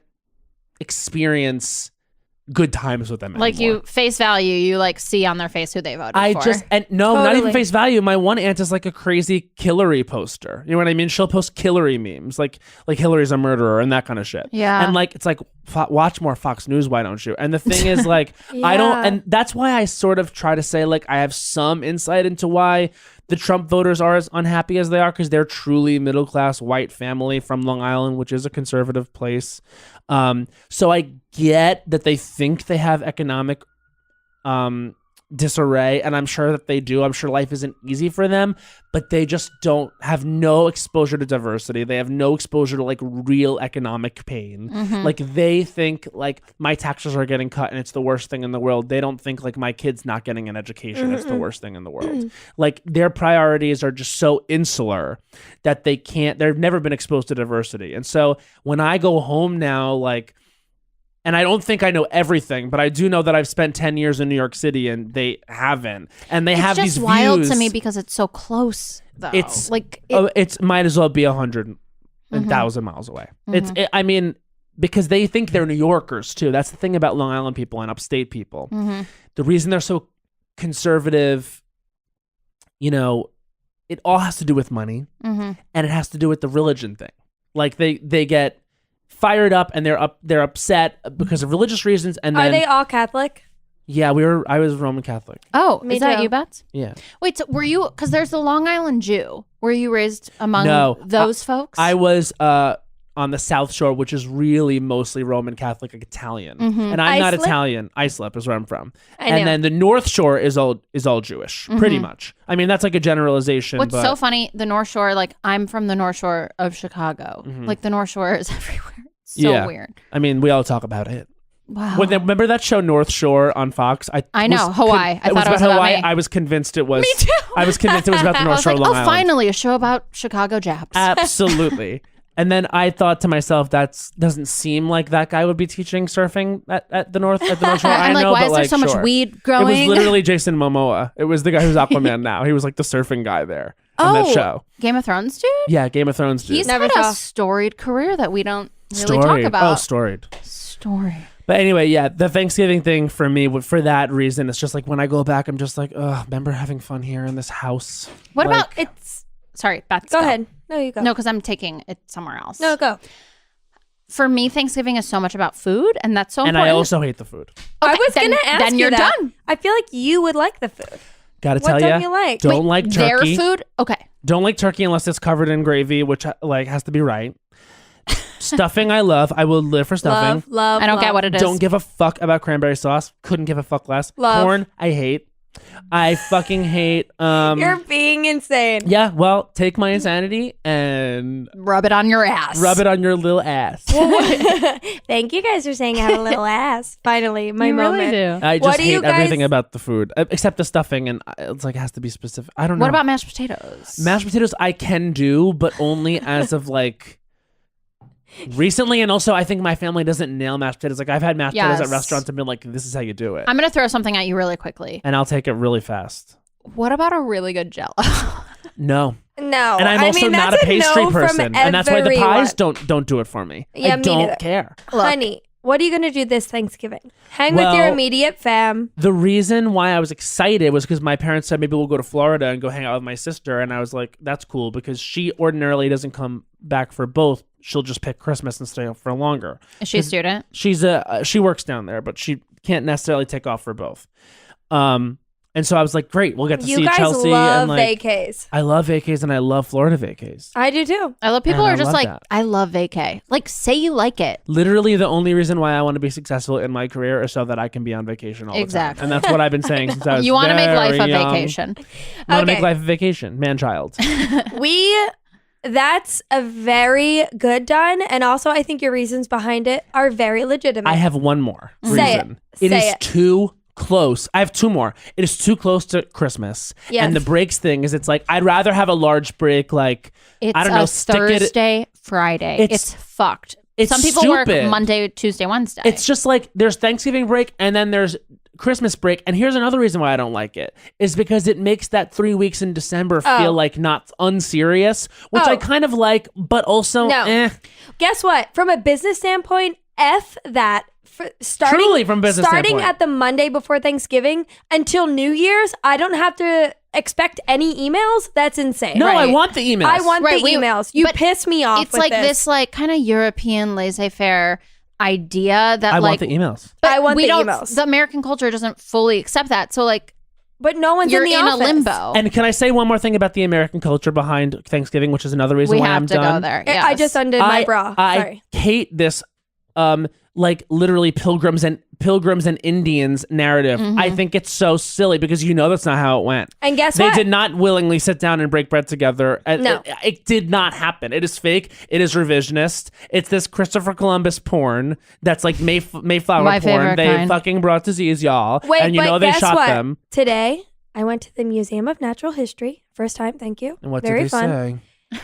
S4: experience good times with them
S2: Like
S4: anymore.
S2: you face value, you like see on their face who they voted for.
S4: No, not even
S3: Totally.
S4: face value. My one aunt is like a crazy Hillary poster. You know what I mean? She'll post Hillary memes, like Hillary's a murderer and that kind of shit.
S2: Yeah.
S4: And like it's like watch more Fox News, why don't you? And the thing is like I don't,
S3: Yeah.
S4: and that's why I sort of try to say like I have some insight into why the Trump voters are as unhappy as they are, because they're truly middle class white family from Long Island, which is a conservative place. So I get that they think they have economic disarray, and I'm sure that they do. I'm sure life isn't easy for them, but they just have no exposure to diversity. They have no exposure to like real economic pain. Like they think like my taxes are getting cut and it's the worst thing in the world. They don't think like my kid's not getting an education it's the worst thing in the world. Like their priorities are just so insular that they've never been exposed to diversity. And so when I go home now, like, and I don't think I know everything, but I do know that I've spent 10 years in New York City and they haven't. And they have these views.
S2: It's just wild to me because it's so close, though.
S4: It's
S2: like
S4: it's might as well be 100,000 miles away. I mean, because they think they're New Yorkers too. That's the thing about Long Island people and upstate people. The reason they're so conservative, you know, it all has to do with money, and it has to do with the religion thing. Like they get fired up and they're upset because of religious reasons. And then
S3: Are they all Catholic?
S4: Yeah, I was Roman Catholic.
S2: oh,
S3: Me
S2: is that
S3: too.
S2: you, Bets?
S4: Yeah.
S2: Wait, so were you? Because there's the Long Island Jew. Were you raised among
S4: No,
S2: those folks?
S4: I was on the South Shore, which is really mostly Roman Catholic, like Italian. And I'm not
S3: Islip?
S4: Italian. Islip is where I'm from.
S3: I know.
S4: And then the North Shore is all Jewish, pretty much. I mean, that's like a generalization.
S2: What's
S4: but
S2: so funny? The North Shore. Like I'm from the North Shore of Chicago. Like the North Shore is everywhere. It's so
S4: Yeah.
S2: weird.
S4: I mean, we all talk about it.
S2: Wow.
S4: Remember that show North Shore on Fox?
S2: I know, Hawaii. I
S4: it
S2: thought it was
S4: about
S2: about
S4: Hawaii.
S2: me.
S4: I was convinced it was.
S2: Me too.
S4: I was convinced it was about the
S2: I
S4: North
S2: was
S4: Shore
S2: like,
S4: of Long
S2: oh,
S4: Island.
S2: finally, a show about Chicago Japs.
S4: Absolutely. And then I thought to myself, that doesn't seem like that guy would be teaching surfing at the North Shore.
S2: I'm
S4: I
S2: like,
S4: know,
S2: why
S4: but
S2: is there
S4: like,
S2: so much
S4: sure.
S2: weed
S4: It
S2: growing?
S4: was literally Jason Momoa. It was the guy who's Aquaman now. He was like the surfing guy there on that show.
S2: Game of Thrones dude?
S4: Yeah, Game of Thrones dude.
S2: He's
S3: Never
S2: had
S3: saw.
S2: a storied career that we don't really talk about.
S4: Oh, storied.
S2: Story.
S4: But anyway, yeah, the Thanksgiving thing for me, for that reason, it's just like when I go back, I'm just like, ugh, remember having fun here in this house?
S2: What
S4: Like,
S2: about
S3: It's
S2: Sorry, Beth.
S3: go ahead. No, you go.
S2: No, because I'm taking it somewhere else.
S3: No, go.
S2: For me, Thanksgiving is so much about food, and that's so
S4: And
S2: important.
S4: I also hate the food.
S3: I was
S2: then-
S3: gonna ask
S2: then
S3: you
S2: you're
S3: that.
S2: done.
S3: I feel like you would like the food.
S4: Gotta
S3: What
S4: tell
S3: don't
S4: you,
S3: you like?
S4: don't like
S2: Their
S4: turkey.
S2: food? Okay.
S4: Don't like turkey unless it's covered in gravy, which like has to be right. Stuffing, I love. I will live for stuffing.
S3: Love.
S2: I don't get what it is.
S4: Don't give a fuck about cranberry sauce. Couldn't give a fuck less.
S3: Love.
S4: Corn, I hate. I fucking hate.
S3: You're being insane.
S4: Yeah, well, take my insanity and
S2: Rub it on your ass.
S4: rub it on your little ass.
S3: Thank you guys for saying I have a little ass. Finally, my moment.
S4: I
S3: What
S4: just
S3: do you
S4: hate everything
S3: guys-
S4: about the food except the stuffing, and it's like it has to be specific. I don't know.
S2: What about mashed potatoes?
S4: mashed potatoes? I can do, but only as of like recently, and also I think my family doesn't nail mashed potatoes. Like I've had mashed potatoes at
S2: Yes.
S4: restaurants and been like, "This is how you do it,"
S2: I'm gonna throw something at you really quickly.
S4: and I'll take it really fast.
S2: What about a really good Jello?
S4: No,
S3: No,
S4: and I'm
S3: I
S4: also
S3: mean,
S4: not
S3: that's
S4: a pastry
S3: no from
S4: person, and that's why the
S3: everyone.
S4: pies don't do it for me.
S3: Yeah,
S4: I
S3: me
S4: don't
S3: neither.
S4: care.
S3: Honey, what are you gonna do this Thanksgiving? Hang with your
S4: Well-
S3: immediate fam.
S4: The reason why I was excited was because my parents said maybe we'll go to Florida and go hang out with my sister, and I was like, that's cool because she ordinarily doesn't come back for both. She'll just pick Christmas and stay for longer.
S2: Is she a student?
S4: She works down there, but she can't necessarily take off for both. And so I was like, great, we'll get to
S3: You
S4: see
S3: guys
S4: Chelsea.
S3: love
S4: and like,
S3: vacays.
S4: I love vacays and I love Florida vacays.
S3: I do too.
S2: I love people
S4: And
S2: who
S4: I
S2: are just
S4: love
S2: like,
S4: that.
S2: I love vacay. Like, say you like it.
S4: Literally, the only reason why I want to be successful in my career is so that I can be on vacation all
S2: Exactly.
S4: the time. And that's what I've been saying since I was
S2: You want to make life a
S4: very young.
S2: vacation.
S4: I want to
S3: Okay.
S4: make life a vacation, man-child.
S3: That's a very good done, and also I think your reasons behind it are very legitimate.
S4: I have one more
S3: Say it.
S4: reason.
S3: Say
S4: It is
S3: it.
S4: too close. I have two more. It is too close to Christmas.
S3: Yes.
S4: And the breaks thing is, it's like I'd rather have a large break, like
S2: It's
S4: I don't know,
S2: a
S4: stick it.
S2: Thursday, Friday.
S4: It's-
S2: It's fucked.
S4: it's
S2: Some people
S4: stupid.
S2: work Monday, Tuesday, Wednesday.
S4: It's just like there's Thanksgiving break and then there's Christmas break. And here's another reason why I don't like it is because it makes that 3 weeks in December
S3: Oh.
S4: feel like not unserious, which I
S3: Oh.
S4: kind of like, but also
S3: No. Guess what? From a business standpoint, F that
S4: Truly, from business
S3: starting
S4: standpoint.
S3: at the Monday before Thanksgiving until New Year's, I don't have to expect any emails. That's insane.
S4: No, I
S2: Right.
S4: want the emails.
S3: I want the emails. You
S2: but
S3: piss me off.
S2: It's
S3: with
S2: like this like kind of European laissez-faire idea that
S4: I
S2: like
S4: want the emails.
S3: I want
S2: we
S3: the
S2: don't,
S3: emails.
S2: The American culture doesn't fully accept that. So like
S3: But no one's
S2: you're
S3: in the
S2: in
S3: office.
S2: a limbo.
S4: And can I say one more thing about the American culture behind Thanksgiving, which is another reason
S2: we
S4: why
S2: have
S4: I'm
S2: to
S4: done?
S2: go there.
S3: I
S2: Yes.
S3: just undid my bra. Sorry.
S4: I hate this like literally pilgrims and Indians narrative. I think it's so silly because you know that's not how it went.
S3: And guess
S4: They
S3: what?
S4: did not willingly sit down and break bread together.
S3: No.
S4: It did not happen. It is fake. It is revisionist. It's this Christopher Columbus porn that's like Mayflower
S2: My
S4: porn.
S2: favorite
S4: They
S2: kind.
S4: fucking brought disease, y'all.
S3: Wait,
S4: and you
S3: but
S4: know they
S3: guess
S4: shot
S3: what?
S4: them.
S3: Today, I went to the Museum of Natural History. First time, thank you.
S4: And what
S3: Very
S4: did they
S3: fun.
S4: say?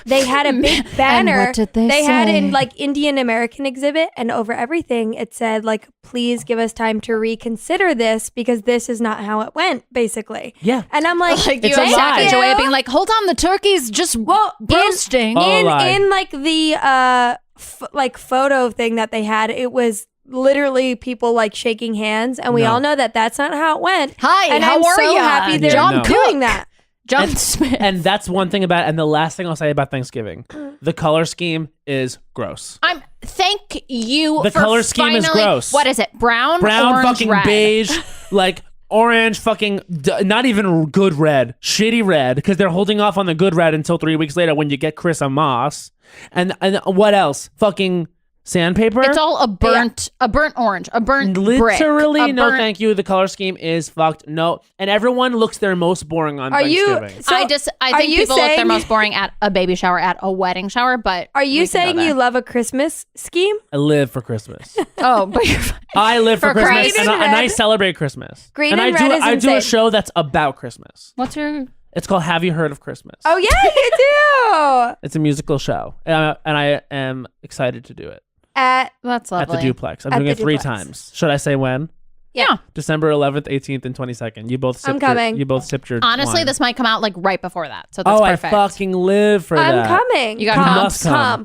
S3: They had a big banner.
S2: what did they
S3: had
S2: say?
S3: in like Indian American exhibit, and over everything it said like, please give us time to reconsider this because this is not how it went, basically.
S4: Yeah.
S3: And I'm like,
S2: like
S4: It's
S2: you
S4: a
S2: have
S4: lie.
S2: Sacagawea way of being like, hold on, the turkey's just roasting.
S4: Oh, lie.
S3: in like the like photo thing that they had, it was literally people like shaking hands, and we
S4: No.
S3: all know that that's not how it went.
S2: Hi,
S3: and
S2: how
S3: I'm
S2: are
S3: so
S2: ya?
S3: happy they're
S4: John No.
S3: doing that.
S2: John Smith.
S4: And that's one thing about, and the last thing I'll say about Thanksgiving, the color scheme is gross.
S2: Thank you.
S4: The
S2: for
S4: color scheme is
S2: finally-
S4: gross.
S2: What is it? Brown,
S4: Brown,
S2: orange,
S4: fucking
S2: red.
S4: beige, like orange, fucking not even good red, shitty red, because they're holding off on the good red until 3 weeks later when you get Chris Moss. And what else? Fucking sandpaper.
S2: It's all a burnt orange, a burnt brick,
S4: Literally,
S2: a
S4: no,
S2: burnt-
S4: thank you. The color scheme is fucked. No, and everyone looks their most boring on
S3: Are you-
S4: Thanksgiving.
S3: So,
S2: I
S3: are
S2: think
S3: you
S2: people look their
S3: saying-
S2: most boring at a baby shower, at a wedding shower. But
S3: Are you
S2: we can go
S3: saying
S2: there.
S3: you love a Christmas scheme?
S4: I live for Christmas.
S2: Oh, but you're
S4: I live for
S2: For
S4: Christmas,
S2: Christ.
S4: and I celebrate Christmas.
S3: Green
S4: and
S3: and
S4: I do.
S3: red is
S4: I do a
S3: insane.
S4: show that's about Christmas.
S2: what's your?
S4: It's called Have You Heard of Christmas?
S3: Oh yeah, you do.
S4: It's a musical show, and I am excited to do it
S3: At
S2: That's
S4: at
S2: lovely.
S4: the Duplex. I'm
S3: At
S4: doing
S3: the
S4: it 3
S3: Duplex.
S4: times. Should I say when?
S2: Yeah.
S4: December 11th, 18th, and 22nd. You both sipped
S3: I'm coming.
S4: You both sipped your
S2: Honestly,
S4: wine.
S2: this might come out like right before that, so that's
S4: Oh,
S2: perfect.
S4: I fucking live for
S3: I'm
S4: that.
S3: coming.
S2: You got
S3: comp,
S4: must come.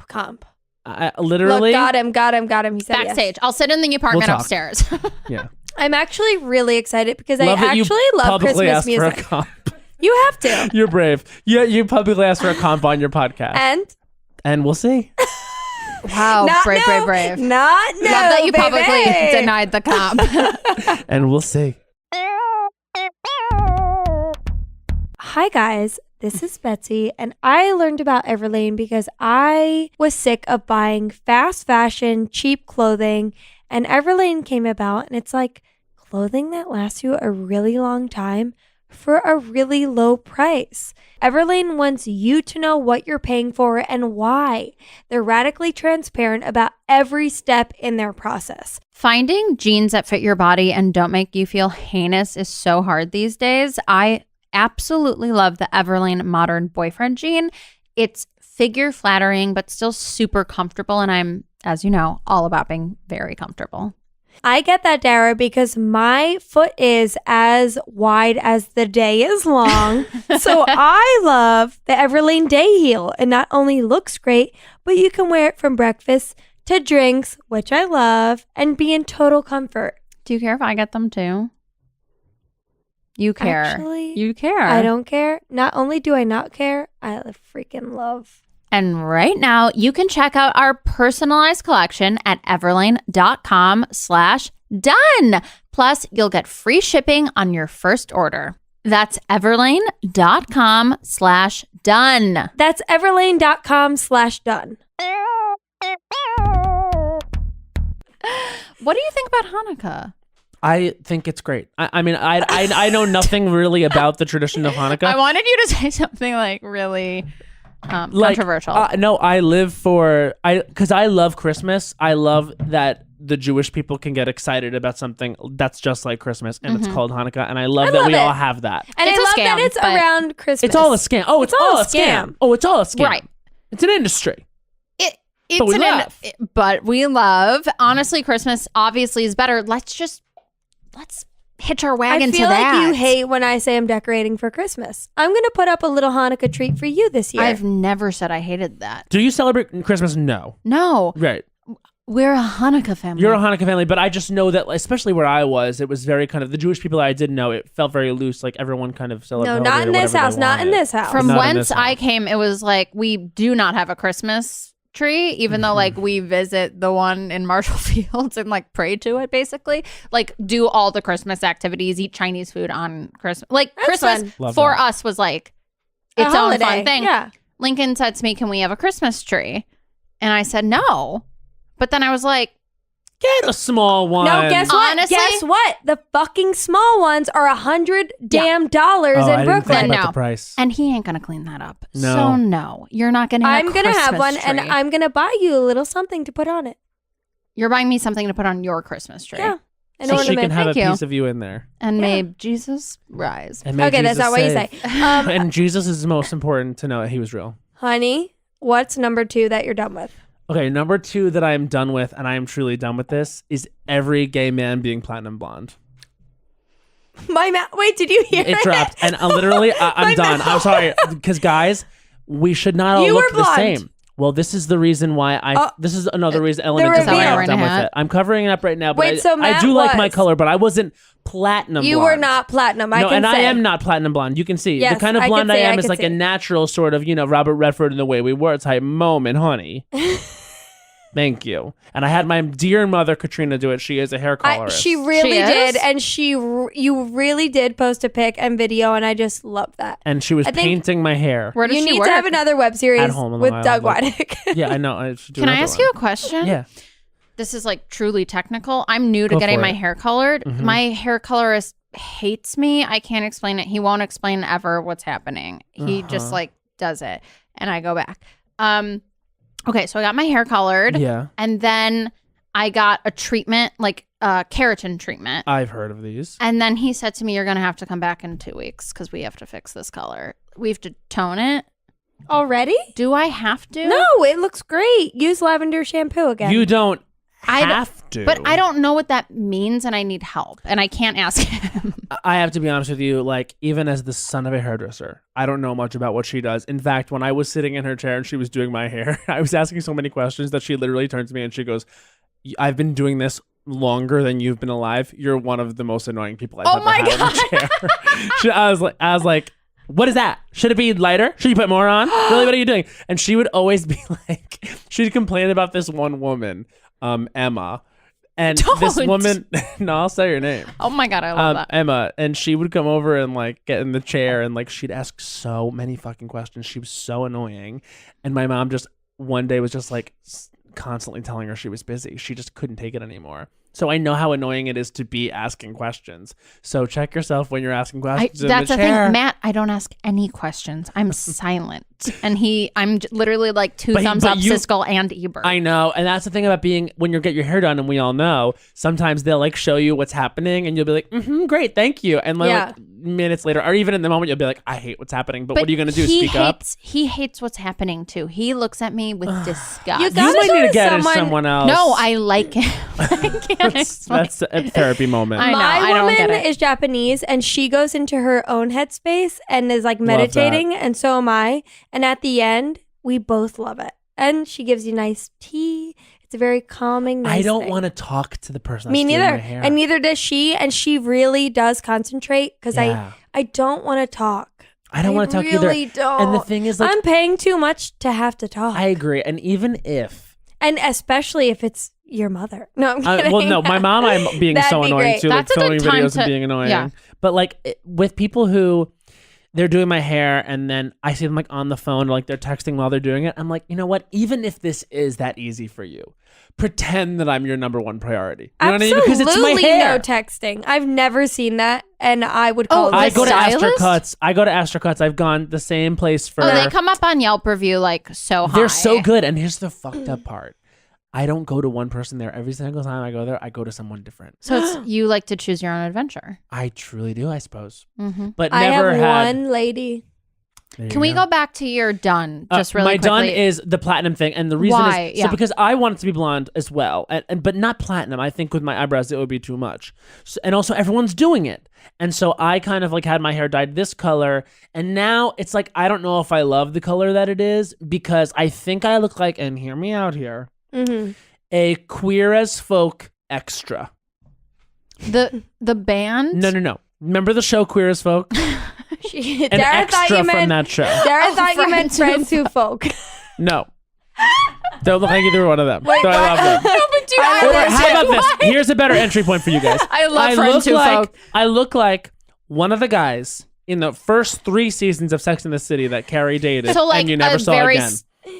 S3: comp.
S4: I literally.
S3: Look, got him. He said yes.
S2: Backstage. I'll sit in the apartment
S4: talk.
S2: upstairs.
S4: Yeah.
S3: I'm actually really excited because
S4: Love
S3: I
S4: that you
S3: actually love
S4: publicly
S3: Christmas
S4: asked
S3: music.
S4: for a comp.
S3: You have to.
S4: You're brave. Yeah, you publicly asked for a comp on your podcast,
S3: And
S4: we'll see.
S2: Wow,
S3: not
S2: brave,
S3: no,
S2: brave, brave.
S3: Not no.
S2: Love that you
S3: baby.
S2: publicly denied the comp.
S4: And we'll see.
S3: Hi guys, this is Betsy, and I learned about Everlane because I was sick of buying fast fashion, cheap clothing, and Everlane came about, and it's like clothing that lasts you a really long time for a really low price. Everlane wants you to know what you're paying for and why. They're radically transparent about every step in their process.
S2: Finding jeans that fit your body and don't make you feel heinous is so hard these days. I absolutely love the Everlane Modern Boyfriend jean. It's figure flattering, but still super comfortable. And I'm, as you know, all about being very comfortable.
S3: I get that, Dara, because my foot is as wide as the day is long. So I love the Everlane Day Heel. It not only looks great, but you can wear it from breakfast to drinks, which I love, and be in total comfort.
S2: Do you care if I get them too? You care.
S3: Actually,
S2: you care.
S3: I don't care. Not only do I not care, I freaking love.
S2: And right now, you can check out our personalized collection at everlane.com/done. Plus, you'll get free shipping on your first order. That's everlane.com/done.
S3: That's everlane.com/done.
S2: What do you think about Hanukkah?
S4: I think it's great. I mean, I know nothing really about the tradition of Hanukkah.
S2: I wanted you to say something like really controversial.
S4: No, I live for because I love Christmas. I love that the Jewish people can get excited about something that's just like Christmas, and it's called Hanukkah. And I love that
S3: love
S4: we
S3: it.
S4: all have that.
S3: And
S2: It's
S3: I
S2: a
S3: love that
S2: scam,
S3: it's
S2: but
S3: around Christmas.
S4: It's all a scam. Oh, it's all a scam. Oh, it's all a scam.
S2: Right.
S4: It's an industry.
S2: It's
S4: But we love.
S2: but we love. Honestly, Christmas obviously is better. Let's hitch our wagon
S3: I feel
S2: to
S3: like
S2: that.
S3: you hate when I say I'm decorating for Christmas. I'm going to put up a little Hanukkah treat for you this year.
S2: I've never said I hated that.
S4: Do you celebrate Christmas? No.
S2: No.
S4: Right.
S2: We're a Hanukkah family.
S4: You're a Hanukkah family, but I just know that, especially where I was, it was very kind of the Jewish people I did know. It felt very loose, like everyone kind of celebrated.
S3: No, not in this house. Not in this house.
S2: From whence I came, it was like we do not have a Christmas tree, even though like we visit the one in Marshall Fields and like pray to it, basically. Like do all the Christmas activities, eat Chinese food on Christmas. Like
S3: That's
S2: Christmas for us was like its own fun thing.
S3: Yeah.
S2: Lincoln said to me, "Can we have a Christmas tree?" And I said no. But then I was like,
S4: get a small one.
S3: No, guess what?
S2: Honestly?
S3: Guess what? The fucking small ones are $100 damn dollars
S4: I
S3: in
S4: didn't
S3: Brooklyn.
S4: think about
S2: No.
S4: the price.
S2: and he ain't gonna clean that up.
S4: No.
S2: So no, you're not gonna have
S3: I'm gonna have
S2: Christmas
S3: one, and
S2: tree.
S3: I'm gonna buy you a little something to put on it.
S2: You're buying me something to put on your Christmas tree.
S3: Yeah, an
S4: So she
S3: ornament.
S4: can have
S2: Thank
S4: a
S2: you.
S4: piece of you in there.
S2: And
S3: Yeah.
S2: may Jesus rise.
S4: And may
S3: Okay, that's
S4: Jesus
S3: not what you
S4: save.
S3: say.
S4: And Jesus is most important to know that he was real.
S3: Honey, what's number 2 that you're done with?
S4: Okay, number 2 that I am done with, and I am truly done with this, is every gay man being platinum blonde.
S3: Wait, did you hear it?
S4: It dropped, and literally, I'm
S3: My
S4: done.
S3: mouth.
S4: I'm sorry, because guys, we should not all
S3: You
S4: look
S3: were
S4: the
S3: blonde.
S4: same. Well, this is the reason why this is another reason element of why
S3: reveal.
S4: I'm
S2: Wearing
S4: done
S2: a
S4: with
S2: hat.
S4: it. I'm covering it up right now, but
S3: Wait, so
S4: I
S3: Matt
S4: do like my
S3: was.
S4: color, but I wasn't platinum
S3: You
S4: blonde.
S3: were not platinum. I
S4: No,
S3: can
S4: and
S3: say.
S4: I am not platinum blonde. You can see
S3: Yes,
S4: the kind of
S3: I can
S4: blonde I
S3: see, I
S4: am is
S3: can
S4: like
S3: see.
S4: a natural sort of, Robert Redford in The Way We Were type moment, honey. Thank you. And I had my dear mother Katrina do it. She is a hair colorist.
S3: She really
S2: She is?
S3: did, and you really did post a pic and video, and I just love that.
S4: and she was
S3: I think-
S4: painting my hair.
S2: Where does
S3: You
S2: she
S3: need
S2: work?
S3: to have another web series
S4: At home on
S3: with
S4: Long
S3: Doug
S4: Island,
S3: Waddick.
S4: Yeah, I know. I should do
S2: Can I
S4: another
S2: ask
S4: one.
S2: you a question?
S4: Yeah.
S2: This is like truly technical. I'm new to
S4: Go
S2: getting
S4: for
S2: my
S4: it.
S2: hair colored.
S4: Mhm.
S2: My hair colorist hates me. I can't explain it. He won't explain ever what's happening. He just like does it, and I go back. Okay, so I got my hair colored,
S4: Yeah,
S2: and then I got a treatment, like a keratin treatment.
S4: I've heard of these.
S2: And then he said to me, "You're gonna have to come back in 2 weeks because we have to fix this color. We have to tone it."
S3: Already?
S2: Do I have to?
S3: No, it looks great. Use lavender shampoo again.
S4: You don't
S2: I d-
S4: have to.
S2: But I don't know what that means, and I need help, and I can't ask him.
S4: I have to be honest with you, like, even as the son of a hairdresser, I don't know much about what she does. In fact, when I was sitting in her chair and she was doing my hair, I was asking so many questions that she literally turned to me and she goes, "I've been doing this longer than you've been alive. You're one of the most annoying people I've
S2: Oh
S4: ever
S2: my
S4: had in the chair." I was like, "What is that? Should it be lighter? Should you put more on? Really, what are you doing?" And she would always be like, she'd complain about this one woman, Emma. And this
S2: Don't.
S4: woman, no, I'll say her name.
S2: Oh my god, I love that.
S4: Emma, and she would come over and like get in the chair and like she'd ask so many fucking questions. She was so annoying, and my mom just one day was just like constantly telling her she was busy. She just couldn't take it anymore. So I know how annoying it is to be asking questions. So check yourself when you're asking questions. in
S2: That's
S4: the
S2: the
S4: chair.
S2: thing, Matt. I don't ask any questions. I'm silent, and I'm literally like two
S4: But
S2: thumbs
S4: but
S2: up,
S4: you-
S2: Siskel and Ebert.
S4: I know, and that's the thing about being when you get your hair done, and we all know sometimes they'll like show you what's happening, and you'll be like, "Great, thank you," and then
S3: Yeah.
S4: like minutes later, or even in the moment, you'll be like, "I hate what's happening," but what are you gonna do?
S2: He
S4: Speak up?
S2: He hates what's happening too. He looks at me with disgust.
S3: You
S4: You
S3: gotta
S4: might
S3: go
S4: need
S3: to
S4: to get
S3: someone-
S4: someone else.
S2: No, I like him. I can't explain.
S4: that's a therapy moment.
S2: I know,
S3: My
S2: I don't
S3: woman
S2: get it.
S3: is Japanese, and she goes into her own headspace and is like
S4: Love that.
S3: meditating, and so am I. And at the end, we both love it. And she gives you nice tea. It's a very calming. Nice
S4: I don't
S3: thing.
S4: want to talk to the person.
S3: Me
S4: that's doing
S3: neither,
S4: my hair.
S3: and neither does she. And she really does concentrate because
S4: Yeah.
S3: I don't want to talk.
S4: I don't want to talk
S3: really
S4: either.
S3: Don't.
S4: And the thing is, like,
S3: I'm paying too much to have to talk,
S4: I agree. And even if,
S3: and especially if it's your mother. No, I'm kidding.
S4: well, no, my mom, I'm being
S3: That'd
S4: so
S3: be
S4: annoying
S3: great.
S4: too,
S2: That's
S4: like
S2: a
S4: filming
S2: good time
S4: videos
S2: to-
S4: and being annoying.
S2: yeah.
S4: But like with people who they're doing my hair and then I see them like on the phone or like they're texting while they're doing it, I'm like, you know what? Even if this is that easy for you, pretend that I'm your number one priority. You know what I mean? Because it's my
S3: Absolutely
S4: hair.
S3: no texting. I've never seen that, and I would call
S2: Oh,
S3: it.
S4: I
S2: the
S4: go to
S2: stylist?
S4: Astor Cuts. I've gone the same place for.
S2: Oh, they come up on Yelp review like so high.
S4: They're so good. And here's the fucked up part. I don't go to one person there. Every single time I go there, I go to someone different.
S2: So it's, you like to choose your own adventure.
S4: I truly do, I suppose.
S2: Mm-hmm.
S4: But
S3: I
S4: never
S3: have
S4: had.
S3: one lady.
S4: There
S2: Can
S4: you
S2: we go back to your done just really
S4: my
S2: quickly?
S4: done is the platinum thing, and the reason
S2: Why?
S4: is
S2: Yeah.
S4: so because I want it to be blonde as well, and but not platinum. I think with my eyebrows it would be too much, so, and also everyone's doing it, and so I kind of like had my hair dyed this color, and now it's like I don't know if I love the color that it is because I think I look like, and hear me out here,
S3: Mm-hmm.
S4: a Queer as Folk extra.
S2: The band?
S4: No. Remember the show Queer as Folk? An extra from that show.
S3: Dara thought you meant Friends Who Folk.
S4: No. Don't look like either one of them.
S3: Wait,
S4: so I love them.
S2: No, but dude,
S4: How about this? Here's a better entry point for you guys.
S2: I love Friends Who Folk.
S4: I look like one of the guys in the first 3 seasons of Sex and the City that Carrie dated,
S2: So, like,
S4: and you never
S2: a
S4: saw
S2: very
S4: again.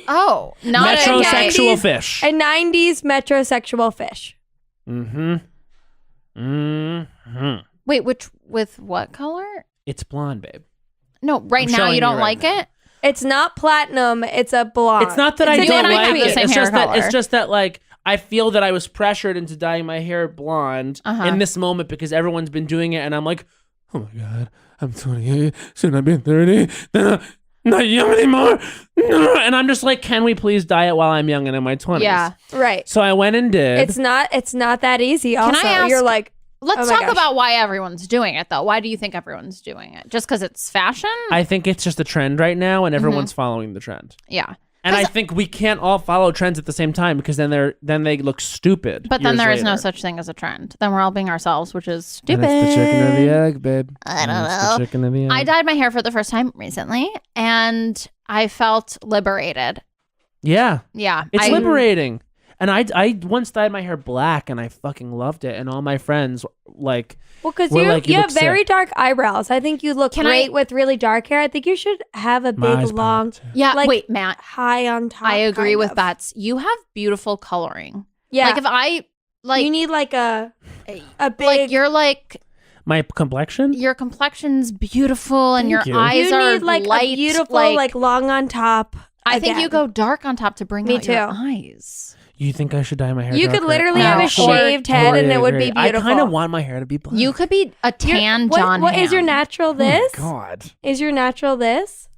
S2: Not a gay.
S4: Metrosexual fish.
S3: A 90s metrosexual fish.
S4: Mm-hmm. Mm-hmm.
S2: Wait, with what color?
S4: It's blonde, babe.
S2: No, right
S4: I'm
S2: now
S4: showing
S2: you don't
S4: you right
S2: like
S4: now.
S2: it?
S3: It's not platinum. It's a blonde.
S4: It's not that I
S3: It's a
S4: don't
S2: and I have
S4: like
S2: the
S4: it.
S2: same
S4: It's
S2: hair
S4: just that
S2: color.
S4: it's just that like I feel that I was pressured into dyeing my hair blonde in this moment because everyone's been doing it, and I'm like, oh my god, I'm 28. Shouldn't I be 30? Then I'm not young anymore. No. And I'm just like, can we please dye it while I'm young and in my 20s?
S2: Yeah.
S3: right.
S4: So I went and did.
S3: It's not that easy. Also,
S2: I ask-
S3: you're like,
S2: Let's
S3: oh my
S2: talk
S3: gosh.
S2: about why everyone's doing it, though. Why do you think everyone's doing it? Just because it's fashion?
S4: I think it's just a trend right now, and everyone's following the trend.
S2: Yeah.
S4: And I think we can't all follow trends at the same time because then they look stupid.
S2: But then
S4: years
S2: there is no
S4: later.
S2: such thing as a trend. Then we're all being ourselves, which is
S4: And
S2: stupid.
S4: it's the chicken or the egg, babe.
S2: I don't
S4: It's
S2: know.
S4: the chicken or the egg.
S2: I dyed my hair for the first time recently, and I felt liberated.
S4: Yeah.
S2: Yeah.
S4: It's
S2: I-
S4: liberating. And I once dyed my hair black and I fucking loved it. And all my friends like
S3: well, because
S4: We're like, you
S3: you
S4: look
S3: have very
S4: sick.
S3: dark eyebrows. I think you look
S2: Can
S3: great
S2: I-
S3: with really dark hair. I think you should have a
S4: my eyes
S3: big,
S4: pop
S3: long,
S4: too.
S2: Yeah.
S3: like,
S2: wait, Matt.
S3: high on top.
S2: I agree
S3: kind
S2: with
S3: of.
S2: Bats. You have beautiful coloring.
S3: Yeah,
S2: Like if I like
S3: you need like a big.
S2: like
S4: My complexion?
S2: your complexion's beautiful and your
S4: Thank you.
S2: eyes
S3: you
S2: are
S3: need like
S2: light,
S3: a beautiful, like long on top.
S2: I think you
S3: again.
S2: go dark on top to bring
S3: Me
S2: out your
S3: too.
S2: eyes.
S4: You think I should dye my hair
S3: You could
S4: darker?
S3: literally
S2: have a
S4: Actually,
S3: shaved head and it would be
S4: agree.
S3: beautiful.
S4: I kind of want my hair to be black.
S2: You could be a tan
S3: What-
S2: John
S3: What is your
S2: Hamm.
S3: natural
S4: Oh my
S3: this?
S4: God.
S3: Is your natural this?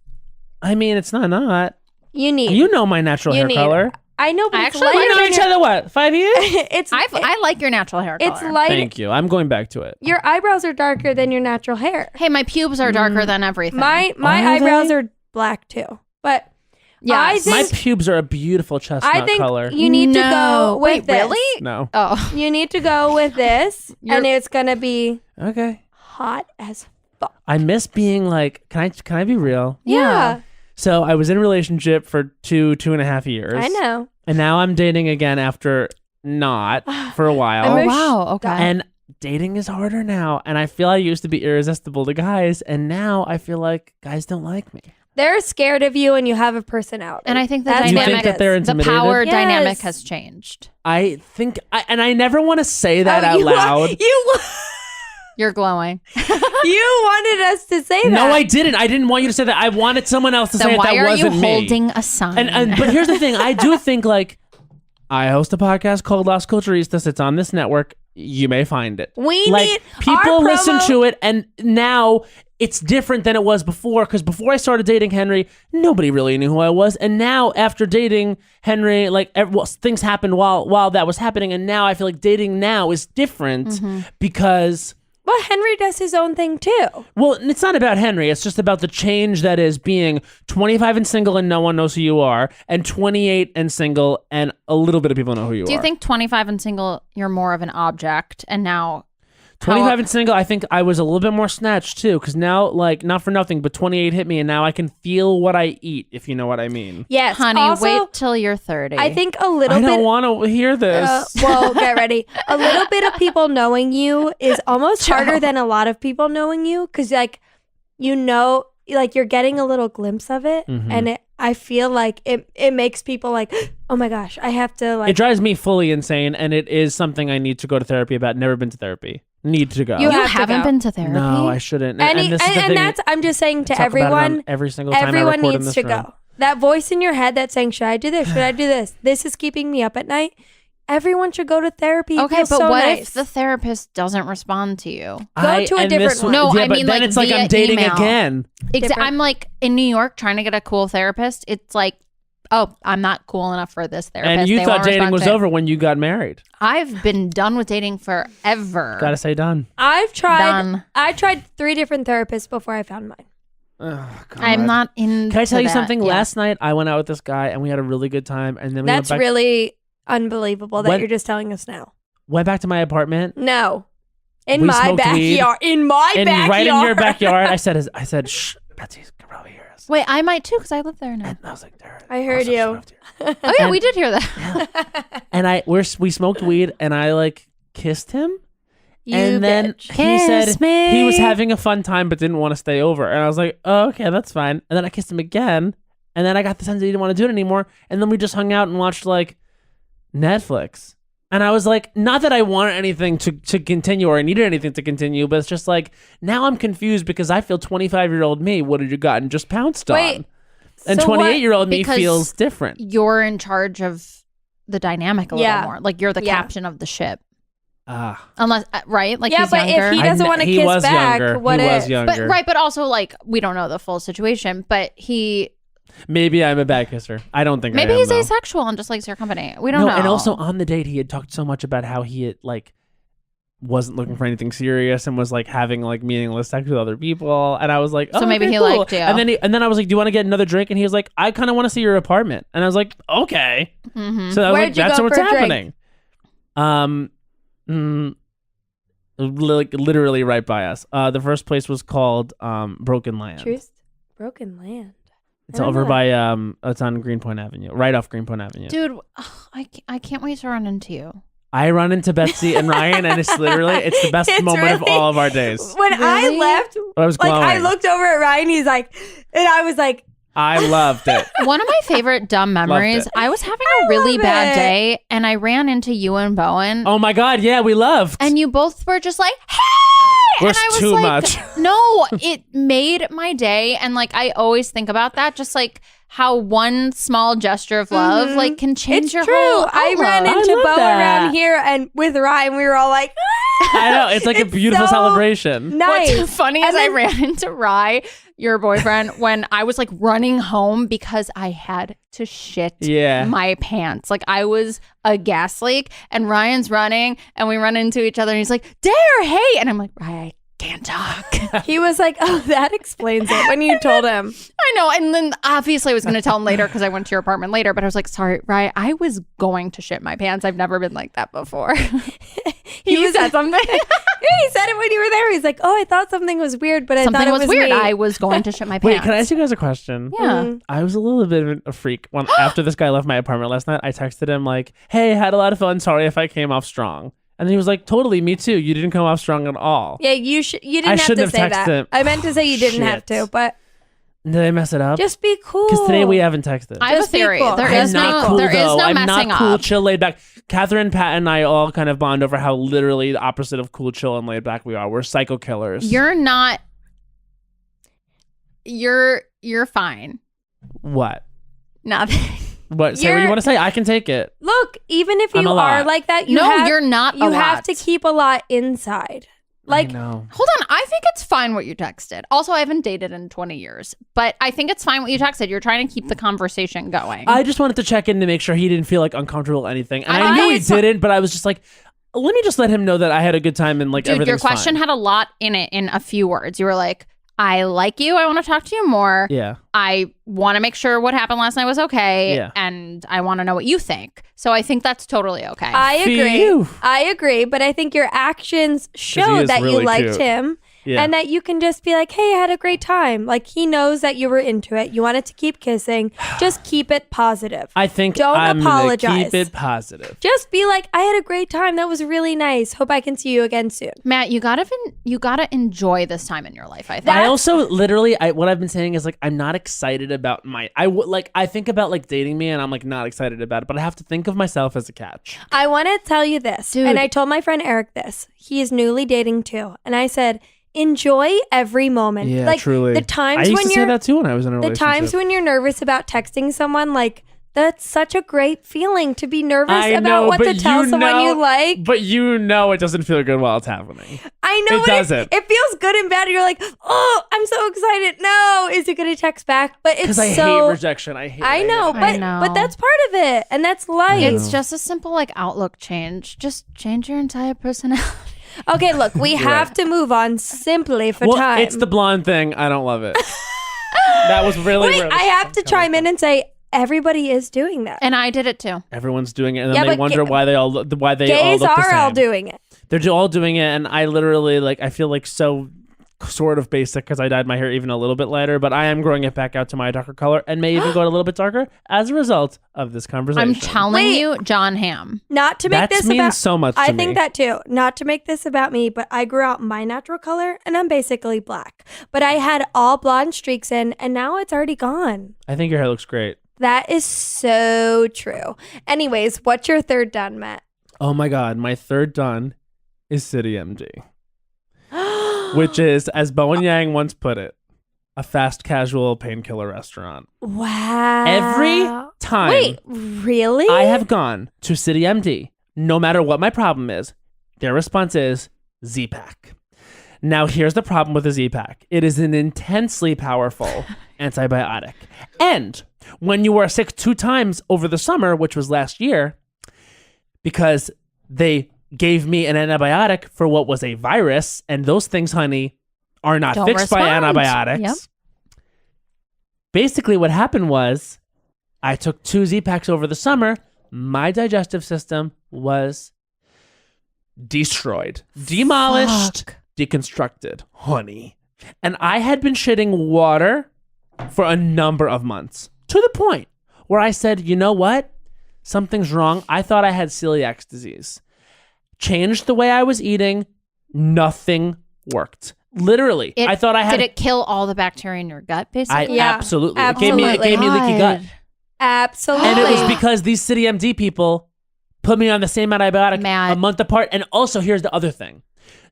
S4: I mean, it's not.
S3: You need.
S4: You know my natural
S3: You
S4: hair
S3: need-
S4: color.
S3: I know, but
S2: I
S3: it's
S2: actually
S3: lighter
S4: We know
S3: than
S4: each
S3: your-
S4: other what? 5 years?
S3: It's
S2: I like your natural hair color.
S3: it's light.
S4: Thank you. I'm going back to it.
S3: Your eyebrows are darker than your natural hair.
S2: Hey, my pubes are darker than everything.
S3: My
S4: Are
S3: eyebrows
S4: they?
S3: are black too. But
S2: yes.
S3: I think-
S4: My pubes are a beautiful chestnut
S3: I think
S4: color.
S3: you need to go with
S2: Wait,
S3: this.
S2: really?
S4: No.
S2: Oh,
S3: You need to go with this,
S2: You're-
S3: and it's gonna be
S4: Okay.
S3: hot as fuck.
S4: I miss being like, can I be real?
S3: Yeah,
S4: So I was in a relationship for 2.5 years.
S3: I know.
S4: And now I'm dating again after not for a while.
S3: I'm a-
S2: wow. Okay.
S4: And dating is harder now. And I feel I used to be irresistible to guys. And now I feel like guys don't like me.
S3: They're scared of you, and you have a personality.
S2: And I think the
S3: That's
S4: You
S3: what
S2: dynamic,
S4: think that they're
S3: it is.
S2: the
S4: intimidated?
S2: power
S3: Yes.
S2: dynamic has changed.
S4: I think, and I never want to say that
S3: Oh,
S4: out
S3: you
S4: loud.
S2: You're glowing.
S3: You wanted us to say that.
S4: No, I didn't. I didn't want you to say that. I wanted someone else to say
S2: Then
S4: it
S2: why
S4: that
S2: are you
S4: wasn't me.
S2: holding a sign?
S4: And but here's the thing. I do think like I host a podcast called Las Culturistas. It's on this network. You may find it.
S3: We
S4: like
S3: need
S4: people
S3: our
S4: listen
S3: promo-
S4: to it, and now it's different than it was before. Because before I started dating Henry, nobody really knew who I was, and now after dating Henry, like things happened while that was happening, and now I feel like dating now is different because.
S3: Well, Henry does his own thing too.
S4: Well, it's not about Henry. It's just about the change that is being 25 and single and no one knows who you are, and 28 and single and a little bit of people know who you are.
S2: Do you think 25 and single, you're more of an object, and now
S4: 25 and single, I think I was a little bit more snatched too, because now, like, not for nothing, but 28 hit me, and now I can feel what I eat, if you know what I mean.
S3: Yes,
S2: honey,
S3: also,
S2: wait till you're 30.
S3: I think a little
S4: I
S3: bit.
S4: don't want to hear this.
S3: Well, get ready. A little bit of people knowing you is almost harder than a lot of people knowing you, because like you know, like you're getting a little glimpse of it,
S4: Mhm.
S3: and I feel like it makes people like, oh my gosh, I have to like.
S4: It drives me fully insane, and it is something I need to go to therapy about. Never been to therapy. Need to go.
S3: You
S2: you
S3: have to
S2: haven't
S3: go.
S2: been to therapy?
S4: No, I shouldn't.
S3: and,
S4: this is the
S3: and
S4: thing.
S3: that's I'm just saying to
S4: Talk about it on
S3: everyone.
S4: every single time I
S3: Everyone
S4: record in
S3: needs
S4: this
S3: to
S4: room.
S3: go. That voice in your head that's saying, should I do this? Should I do this? This is keeping me up at night. Everyone should go to therapy. It
S2: Okay,
S3: feels
S2: but
S3: so
S2: what
S3: nice.
S2: if the therapist doesn't respond to you?
S3: Go to a
S4: and
S3: different
S4: this
S3: one.
S2: No,
S4: yeah,
S2: I
S4: but
S2: mean,
S4: then
S2: like,
S4: it's like
S2: via
S4: I'm dating
S2: email.
S4: again.
S3: Different.
S2: I'm like in New York trying to get a cool therapist. It's like, oh, I'm not cool enough for this therapist.
S4: And you
S2: They
S4: thought
S2: won't
S4: dating
S2: respond
S4: was
S2: to it.
S4: over when you got married.
S2: I've been done with dating forever.
S4: Gotta say done.
S3: I've tried.
S2: Done.
S3: I tried 3 different therapists before I found mine.
S4: Oh, God.
S2: I'm not in.
S4: Can I tell you something? Last night I went out with this guy and we had a really good time, and then we
S3: That's
S4: went back.
S3: really unbelievable that you're just telling us now.
S4: Went back to my apartment.
S3: No.
S4: We
S3: In my
S4: smoked weed.
S3: backyard. In my backyard.
S4: Right in your backyard. I said, shh, Betsy can probably hear us.
S2: Wait, I might too because I live there now.
S4: And I was like, there.
S3: I heard you.
S2: Oh yeah, we did hear that.
S4: And we smoked weed, and I like kissed him. And then
S3: bitch.
S4: he said
S2: Kiss me.
S4: he was having a fun time but didn't want to stay over. And I was like, oh, okay, that's fine. And then I kissed him again. And then I got the sense that he didn't want to do it anymore. And then we just hung out and watched like Netflix. And I was like, not that I wanted anything to continue or I needed anything to continue, but it's just like, now I'm confused because I feel 25-year-old me would have gotten just pounced on. And
S3: so
S4: 28-year-old me
S2: Because
S4: feels different.
S2: You're in charge of the dynamic a little more. Like you're the
S3: Yeah.
S2: captain of the ship.
S4: Ah.
S2: Unless, right? Like
S3: Yeah,
S2: he's
S3: but
S2: younger.
S3: if he doesn't want to
S4: He
S3: kiss
S4: was
S3: back,
S4: younger.
S3: what
S4: He was
S3: if?
S4: younger.
S2: But also like we don't know the full situation, but
S4: Maybe I'm a bad kisser. I don't think
S2: maybe
S4: I am,
S2: he's
S4: though.
S2: asexual and just likes your company. We don't know.
S4: And also on the date, he had talked so much about how he had like wasn't looking for anything serious and was like having like meaningless sex with other people. And I was like, oh,
S2: So maybe
S4: okay,
S2: he
S4: cool.
S2: liked you.
S4: And then I was like, do you want to get another drink? And he was like, I kind of want to see your apartment. And I was like, okay.
S2: Mhm.
S4: So I was
S3: Where'd
S4: like,
S3: you
S4: that's
S3: go
S4: what's
S3: for a
S4: happening. Literally right by us. The first place was called Broken Land.
S3: Truth? Broken Land.
S4: It's
S3: I don't
S4: over
S3: know
S4: by it's on Greenpoint Avenue, right off Greenpoint Avenue.
S2: Dude, I can't wait to run into you.
S4: I run into Betsy and Ryan, and it's the best
S3: It's
S4: moment of
S3: really-
S4: all of our days.
S3: When I
S2: Really?
S3: left,
S4: I was glowing.
S3: I looked over at Ryan, he's like, and I was like,
S4: I loved it.
S2: One of my favorite dumb memories,
S4: it.
S2: I was having a really
S3: love
S2: bad
S3: it.
S2: day and I ran into you and Bowen
S4: Oh my God, yeah, we loved.
S2: and you both were just like, hey!
S4: We're
S2: And I was
S4: too
S2: like,
S4: much.
S2: No, it made my day. And like, I always think about that, just like how one small gesture of love like can change
S3: it's
S2: your
S3: true.
S2: whole
S3: I ran
S2: outlook.
S3: into
S4: love
S3: Bo
S4: that.
S3: around here, and with Ryan, we were all like,
S4: I know, it's like a beautiful
S3: so
S4: celebration.
S3: nice.
S2: What's funny is I ran into Rye, your boyfriend, when I was like running home because I had to shit
S4: Yeah.
S2: my pants. Like I was a gas leak and Ryan's running and we run into each other and he's like, Dare, hey. And I'm like, Rye, I can't talk.
S3: He was like, oh, that explains it when you told him.
S2: I know. And then obviously I was going to tell him later because I went to your apartment later, but I was like, sorry, Rye, I was going to shit my pants. I've never been like that before. He said something.
S3: Yeah, he said it when you were there. He's like, oh, I thought something was weird, but I
S2: Something
S3: thought it
S2: was weird.
S3: me.
S2: I was going to shit my pants.
S4: Wait, can I ask you guys a question?
S2: Yeah.
S4: I was a little bit of a freak when after this guy left my apartment last night. I texted him like, "Hey, had a lot of fun. Sorry if I came off strong." And he was like, "Totally, me too. You didn't come off strong at all."
S3: Yeah, you didn't
S4: I
S3: have to
S4: shouldn't
S3: say
S4: have
S3: that.
S4: texted him.
S3: I meant to say you didn't have
S4: Shit.
S3: to, but
S4: Did I mess it up?
S3: just be cool.
S4: Because today we haven't texted.
S2: I have a
S3: Just be
S2: theory.
S3: cool.
S2: There
S3: I'm
S2: is
S4: not
S2: no,
S4: cool,
S2: there is
S4: though.
S2: no
S4: I'm
S2: messing
S4: not cool,
S2: up.
S4: chill, laid back. Catherine, Pat, and I all kind of bond over how literally the opposite of cool, chill, and laid back we are. We're psycho killers.
S2: You're not. You're fine.
S4: What?
S2: Nothing.
S4: What? Say what you
S3: You're-
S4: want to say. I can take it.
S3: Look, even if
S4: I'm
S3: you
S4: a lot.
S3: are like that, you
S2: No,
S3: have,
S2: you're not a
S3: You have
S2: lot.
S3: to keep a lot inside. Like,
S4: I know.
S2: Hold on. I think it's fine what you texted. Also, I haven't dated in 20 years, but I think it's fine what you texted. You're trying to keep the conversation going.
S4: I just wanted to check in to make sure he didn't feel like uncomfortable or anything. And
S2: I
S4: I knew
S2: think
S4: he
S2: it's fine.
S4: didn't, but I was just like, let me just let him know that I had a good time and like
S2: Dude,
S4: everything's
S2: your question
S4: fine.
S2: had a lot in it in a few words. You were like, I like you. I want to talk to you more.
S4: Yeah.
S2: I want to make sure what happened last night was okay.
S4: Yeah.
S2: And I want to know what you think. So I think that's totally okay.
S3: I agree.
S4: you.
S3: I agree, but I think your actions
S4: he
S3: show
S4: is
S3: that you
S4: really
S3: liked
S4: cute.
S3: him.
S4: Yeah.
S3: And that you can just be like, hey, I had a great time. Like, he knows that you were into it. You wanted to keep kissing. Just keep it positive.
S4: I think
S3: Don't
S4: I'm
S3: apologize.
S4: gonna keep it positive.
S3: Just be like, I had a great time. That was really nice. Hope I can see you again soon.
S2: Matt, you gotta enjoy this time in your life. I think.
S4: I also literally, what I've been saying is like I'm not excited about I think about like dating me and I'm like not excited about it, but I have to think of myself as a catch.
S3: I want to tell you this.
S2: Dude.
S3: And I told my friend Eric this. He is newly dating too. And I said, enjoy every moment.
S4: Yeah,
S3: like,
S4: truly.
S3: The
S4: I
S3: times
S4: used
S3: when
S4: to say
S3: you're
S4: that too when I was in a
S3: the
S4: relationship.
S3: times when you're nervous about texting someone, like, that's such a great feeling to be nervous
S4: I
S3: about
S4: know,
S3: what
S4: but
S3: to tell
S4: you
S3: someone
S4: know-
S3: you like.
S4: But you know it doesn't feel good while it's happening.
S3: I know
S4: it doesn't.
S3: It feels good and bad. You're like, oh, I'm so excited. No, is he going to text back? But it's
S4: Because I
S3: so.
S4: hate rejection. I hate
S3: I know,
S4: it.
S3: but
S2: know.
S3: but that's part of it, and that's life.
S2: It's just a simple like outlook change. Just change your entire personality.
S3: Okay, look, we have to move on simply for time.
S4: It's the blonde thing. I don't love it. That was really
S3: Wait,
S4: rude.
S3: I have to chime in and say, everybody is doing that.
S2: And I did it too.
S4: Everyone's doing it, and then they wonder why they all look the
S3: gays
S4: same.
S3: are all doing it.
S4: They're all doing it, and I literally I feel like so sort of basic because I dyed my hair even a little bit lighter, but I am growing it back out to my darker color and may even go a little bit darker as a result of this conversation.
S2: I'm telling you, John Hamm.
S3: Not to make
S4: that
S3: this
S4: means
S3: about
S4: so much to
S3: I
S4: me.
S3: think that too. Not to make this about me, but I grew out my natural color and I'm basically black. But I had all blonde streaks in and now it's already gone.
S4: I think your hair looks great.
S3: That is so true. Anyways, what's your third done, Matt?
S4: Oh my God, my third done is City MD. Which is, as Bowen Yang once put it, a fast casual painkiller restaurant.
S3: Wow.
S4: Every time
S3: Wait, really?
S4: I have gone to City MD, no matter what my problem is, their response is Z-Pak. Now, here's the problem with the Z-Pak. It is an intensely powerful antibiotic. And when you are sick 2 times over the summer, which was last year, because they gave me an antibiotic for what was a virus, and those things, honey, are not fixed by antibiotics.
S2: Yep.
S4: Basically, what happened was I took 2 Z-Paks over the summer. My digestive system was destroyed, demolished, deconstructed, honey. And I had been shitting water for a number of months to the point where I said, you know what? Something's wrong. I thought I had celiac disease. Changed the way I was eating. Nothing worked. Literally. I thought I had.
S2: Did it kill all the bacteria in your gut, basically?
S4: Absolutely.
S3: Absolutely.
S4: It gave me leaky gut.
S3: Absolutely.
S4: And it was because these City MD people put me on the same antibiotic
S2: Mad.
S4: a month apart. And also, here's the other thing.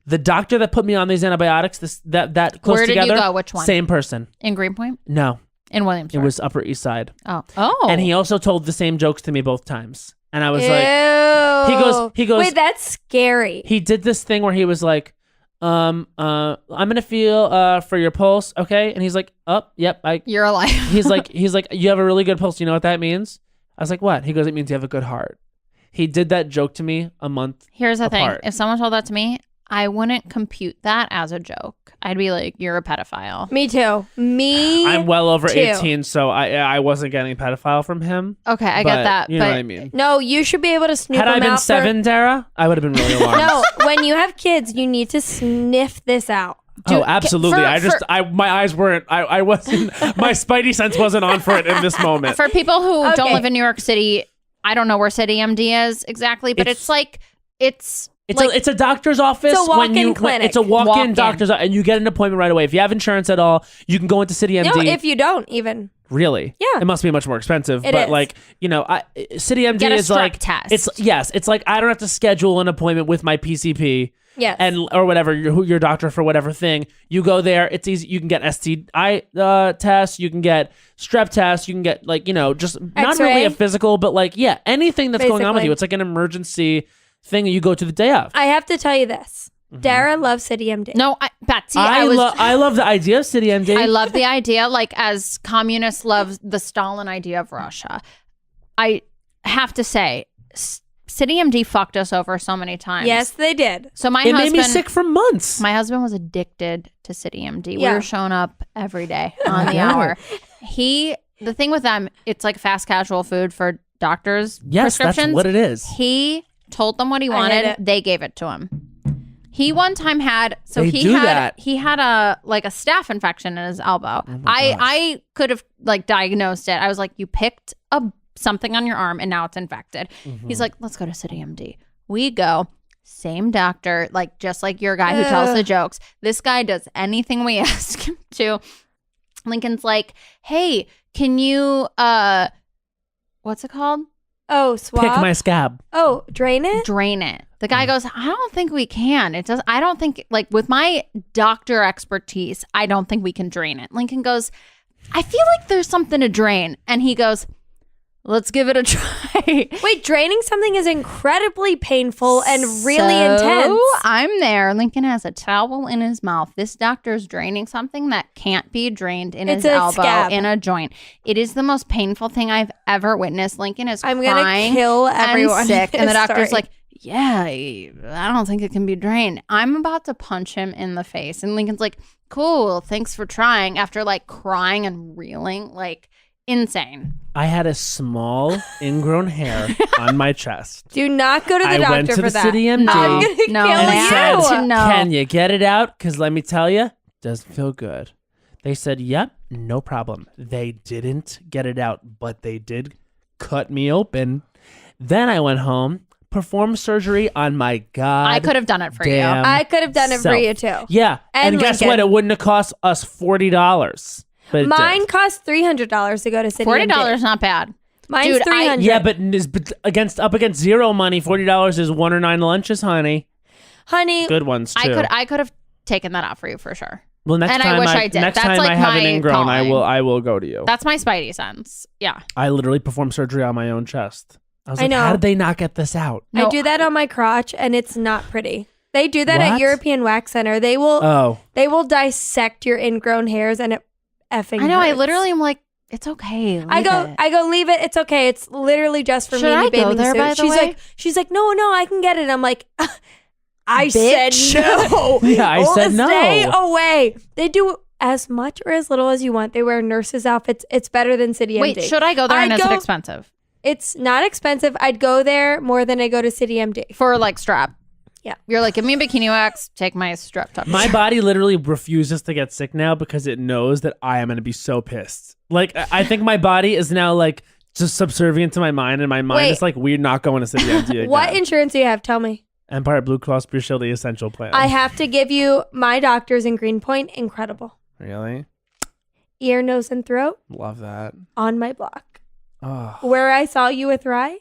S4: The doctor that put me on these antibiotics, that close
S2: Where did
S4: together.
S2: you go? Which one?
S4: Same person.
S2: In Greenpoint?
S4: No.
S2: In Williamsburg?
S4: It was Upper East Side.
S2: Oh.
S4: And he also told the same jokes to me both times. And I was
S3: Ew.
S4: like, he goes,
S3: wait, that's scary.
S4: he did this thing where he was like, I'm gonna feel for your pulse, okay? And he's like, yep,
S2: You're alive.
S4: he's like, you have a really good pulse. You know what that means? I was like, what? He goes, it means you have a good heart. He did that joke to me a month.
S2: Here's the
S4: apart.
S2: thing. If someone told that to me, I wouldn't compute that as a joke. I'd be like, you're a pedophile.
S3: Me too.
S4: I'm well over
S3: too.
S4: 18, so I wasn't getting pedophile from him.
S2: Okay, I
S4: but
S2: get that.
S4: You know
S2: but
S4: what I mean?
S3: No, you should be able to snoop
S4: Had I
S3: them
S4: been
S3: out
S4: 7, Dara, I would have been really alarmed.
S3: No, when you have kids, you need to sniff this out.
S4: Oh, absolutely.
S2: for-
S4: My eyes weren't, I wasn't, my spidey sense wasn't on for it in this moment.
S2: For people who
S3: Okay.
S2: don't live in New York City, I don't know where City MD is exactly, but it's like, it's
S4: a doctor's office.
S3: It's a walk-in clinic.
S4: It's a walk-in
S2: Walk-in.
S4: doctor's, and you get an appointment right away. If you have insurance at all, you can go into City MD.
S3: No, if you don't even.
S4: Really?
S3: Yeah.
S4: It must be much more expensive.
S3: It
S4: but
S3: is.
S4: City MD
S2: Get a
S4: is
S2: strep
S4: like
S2: test.
S4: It's like I don't have to schedule an appointment with my PCP.
S3: Yes.
S4: Or whatever, your doctor for whatever thing. You go there, it's easy. You can get STI tests, you can get strep tests, you can get just not
S3: X-ray.
S4: really a physical, but anything that's going on with
S3: Basically.
S4: you. It's like an emergency thing you go to the day of.
S3: I have to tell you this. Dara loves City MD.
S2: no, Betsy.
S4: I love the idea of City MD.
S2: I love the idea, like as communists love the Stalin idea of Russia. I have to say, City MD fucked us over so many times.
S3: Yes, they did.
S2: So my
S4: it
S2: husband
S4: made me sick for months.
S2: My husband was addicted to City MD. We
S3: Yeah.
S2: were showing up every day on the
S4: Yeah.
S2: hour. The thing with them, it's like fast casual food for doctors'
S4: Yes, that's
S2: prescriptions.
S4: what it is.
S2: He told them what he
S3: I hate
S2: wanted.
S3: it.
S2: They gave it to him. He one time had
S4: They do that.
S2: he had a staph infection in his elbow. I could have diagnosed it. I was like, you picked something on your arm and now it's infected. He's like, let's go to City MD. We go. Same doctor, just like your guy who tells the jokes. This guy does anything we ask him to. Lincoln's like, hey, can you what's it called?
S3: Oh, swab.
S4: Pick my scab.
S3: Oh, drain it?
S2: Drain it. The guy goes, I don't think we can. I don't think, with my doctor expertise, I don't think we can drain it. Lincoln goes, I feel like there's something to drain. And he goes, let's give it a try.
S3: Wait, draining something is incredibly painful and really intense.
S2: I'm there. Lincoln has a towel in his mouth. This doctor's draining something that can't be drained in
S3: It's
S2: his
S3: a
S2: elbow,
S3: scab.
S2: in a joint. It is the most painful thing I've ever witnessed. Lincoln is
S3: I'm
S2: crying
S3: gonna kill everyone.
S2: and sick. And the doctor's
S3: Sorry.
S2: like, yeah, I don't think it can be drained. I'm about to punch him in the face. And Lincoln's like, cool, thanks for trying. After crying and reeling, insane.
S4: I had a small ingrown hair on my chest.
S3: Do not go to the
S4: I
S3: doctor
S4: went to
S3: for
S4: the
S3: that.
S4: city MD.
S3: I'm gonna
S2: No,
S3: kill
S4: and
S3: you.
S4: said,
S2: No.
S4: "Can you get it out? Because let me tell you, doesn't feel good." They said, "Yep, no problem." They didn't get it out, but they did cut me open. Then I went home, performed surgery on my God.
S2: I could have done it for you.
S3: I could have done it for
S4: self.
S3: you too.
S4: Yeah, and guess
S3: Lincoln.
S4: what? It wouldn't have cost us $40. But it
S3: Mine
S4: did.
S3: cost $300 to go to City
S2: $40
S3: MD.
S2: not bad.
S3: Mine's
S2: Dude,
S3: $300.
S4: Yeah, but up against zero money, $40 is 1 or 9 lunches, honey.
S3: honey,
S4: Good ones too.
S2: I could have taken that out for you for sure.
S4: Well, next
S2: And I
S4: time
S2: wish I did.
S4: Next
S2: That's
S4: time
S2: like
S4: I have an
S2: my
S4: ingrown,
S2: calling.
S4: I will go to you.
S2: That's my spidey sense. Yeah.
S4: I literally performed surgery on my own chest. I was
S3: I
S4: like,
S3: know.
S4: how did they not get this out?
S2: No.
S3: I do that on my crotch, and it's not pretty. They do that
S4: What?
S3: at European Wax Center. They will
S4: Oh,
S3: dissect your ingrown hairs, and it effing
S2: I know. I
S3: hurts.
S2: literally am like, it's okay.
S3: I go, leave it. It's okay. It's literally just for
S2: Should
S3: me in
S2: I
S3: a
S2: go
S3: bathing
S2: there,
S3: suit.
S2: by the way?
S3: She's like, no, I can get it. I'm like, I
S2: Bitch.
S3: said no.
S4: Yeah, I said no.
S3: Stay away. They do as much or as little as you want. They wear nurses' outfits. It's better than City
S2: Wait,
S3: MD.
S2: should I go there and
S3: I'd
S2: is it
S3: go-
S2: expensive?
S3: It's not expensive. I'd go there more than I go to City MD.
S2: For like strap.
S3: Yeah.
S2: You're like, give me a bikini wax, take my strap top.
S4: my body literally refuses to get sick now because it knows that I am going to be so pissed. Like, I think my body is now like just subservient to my mind, and my mind
S3: Wait.
S4: is like, we're not going to City MD again.
S3: What insurance do you have? Tell me.
S4: Empire Blue Cross Blue Shield, the essential plan.
S3: I have to give you my doctors in Greenpoint. Incredible.
S4: Really
S3: Ear, nose, and throat
S4: love that.
S3: on my block.
S4: Oh,
S3: Where I saw you with Rye,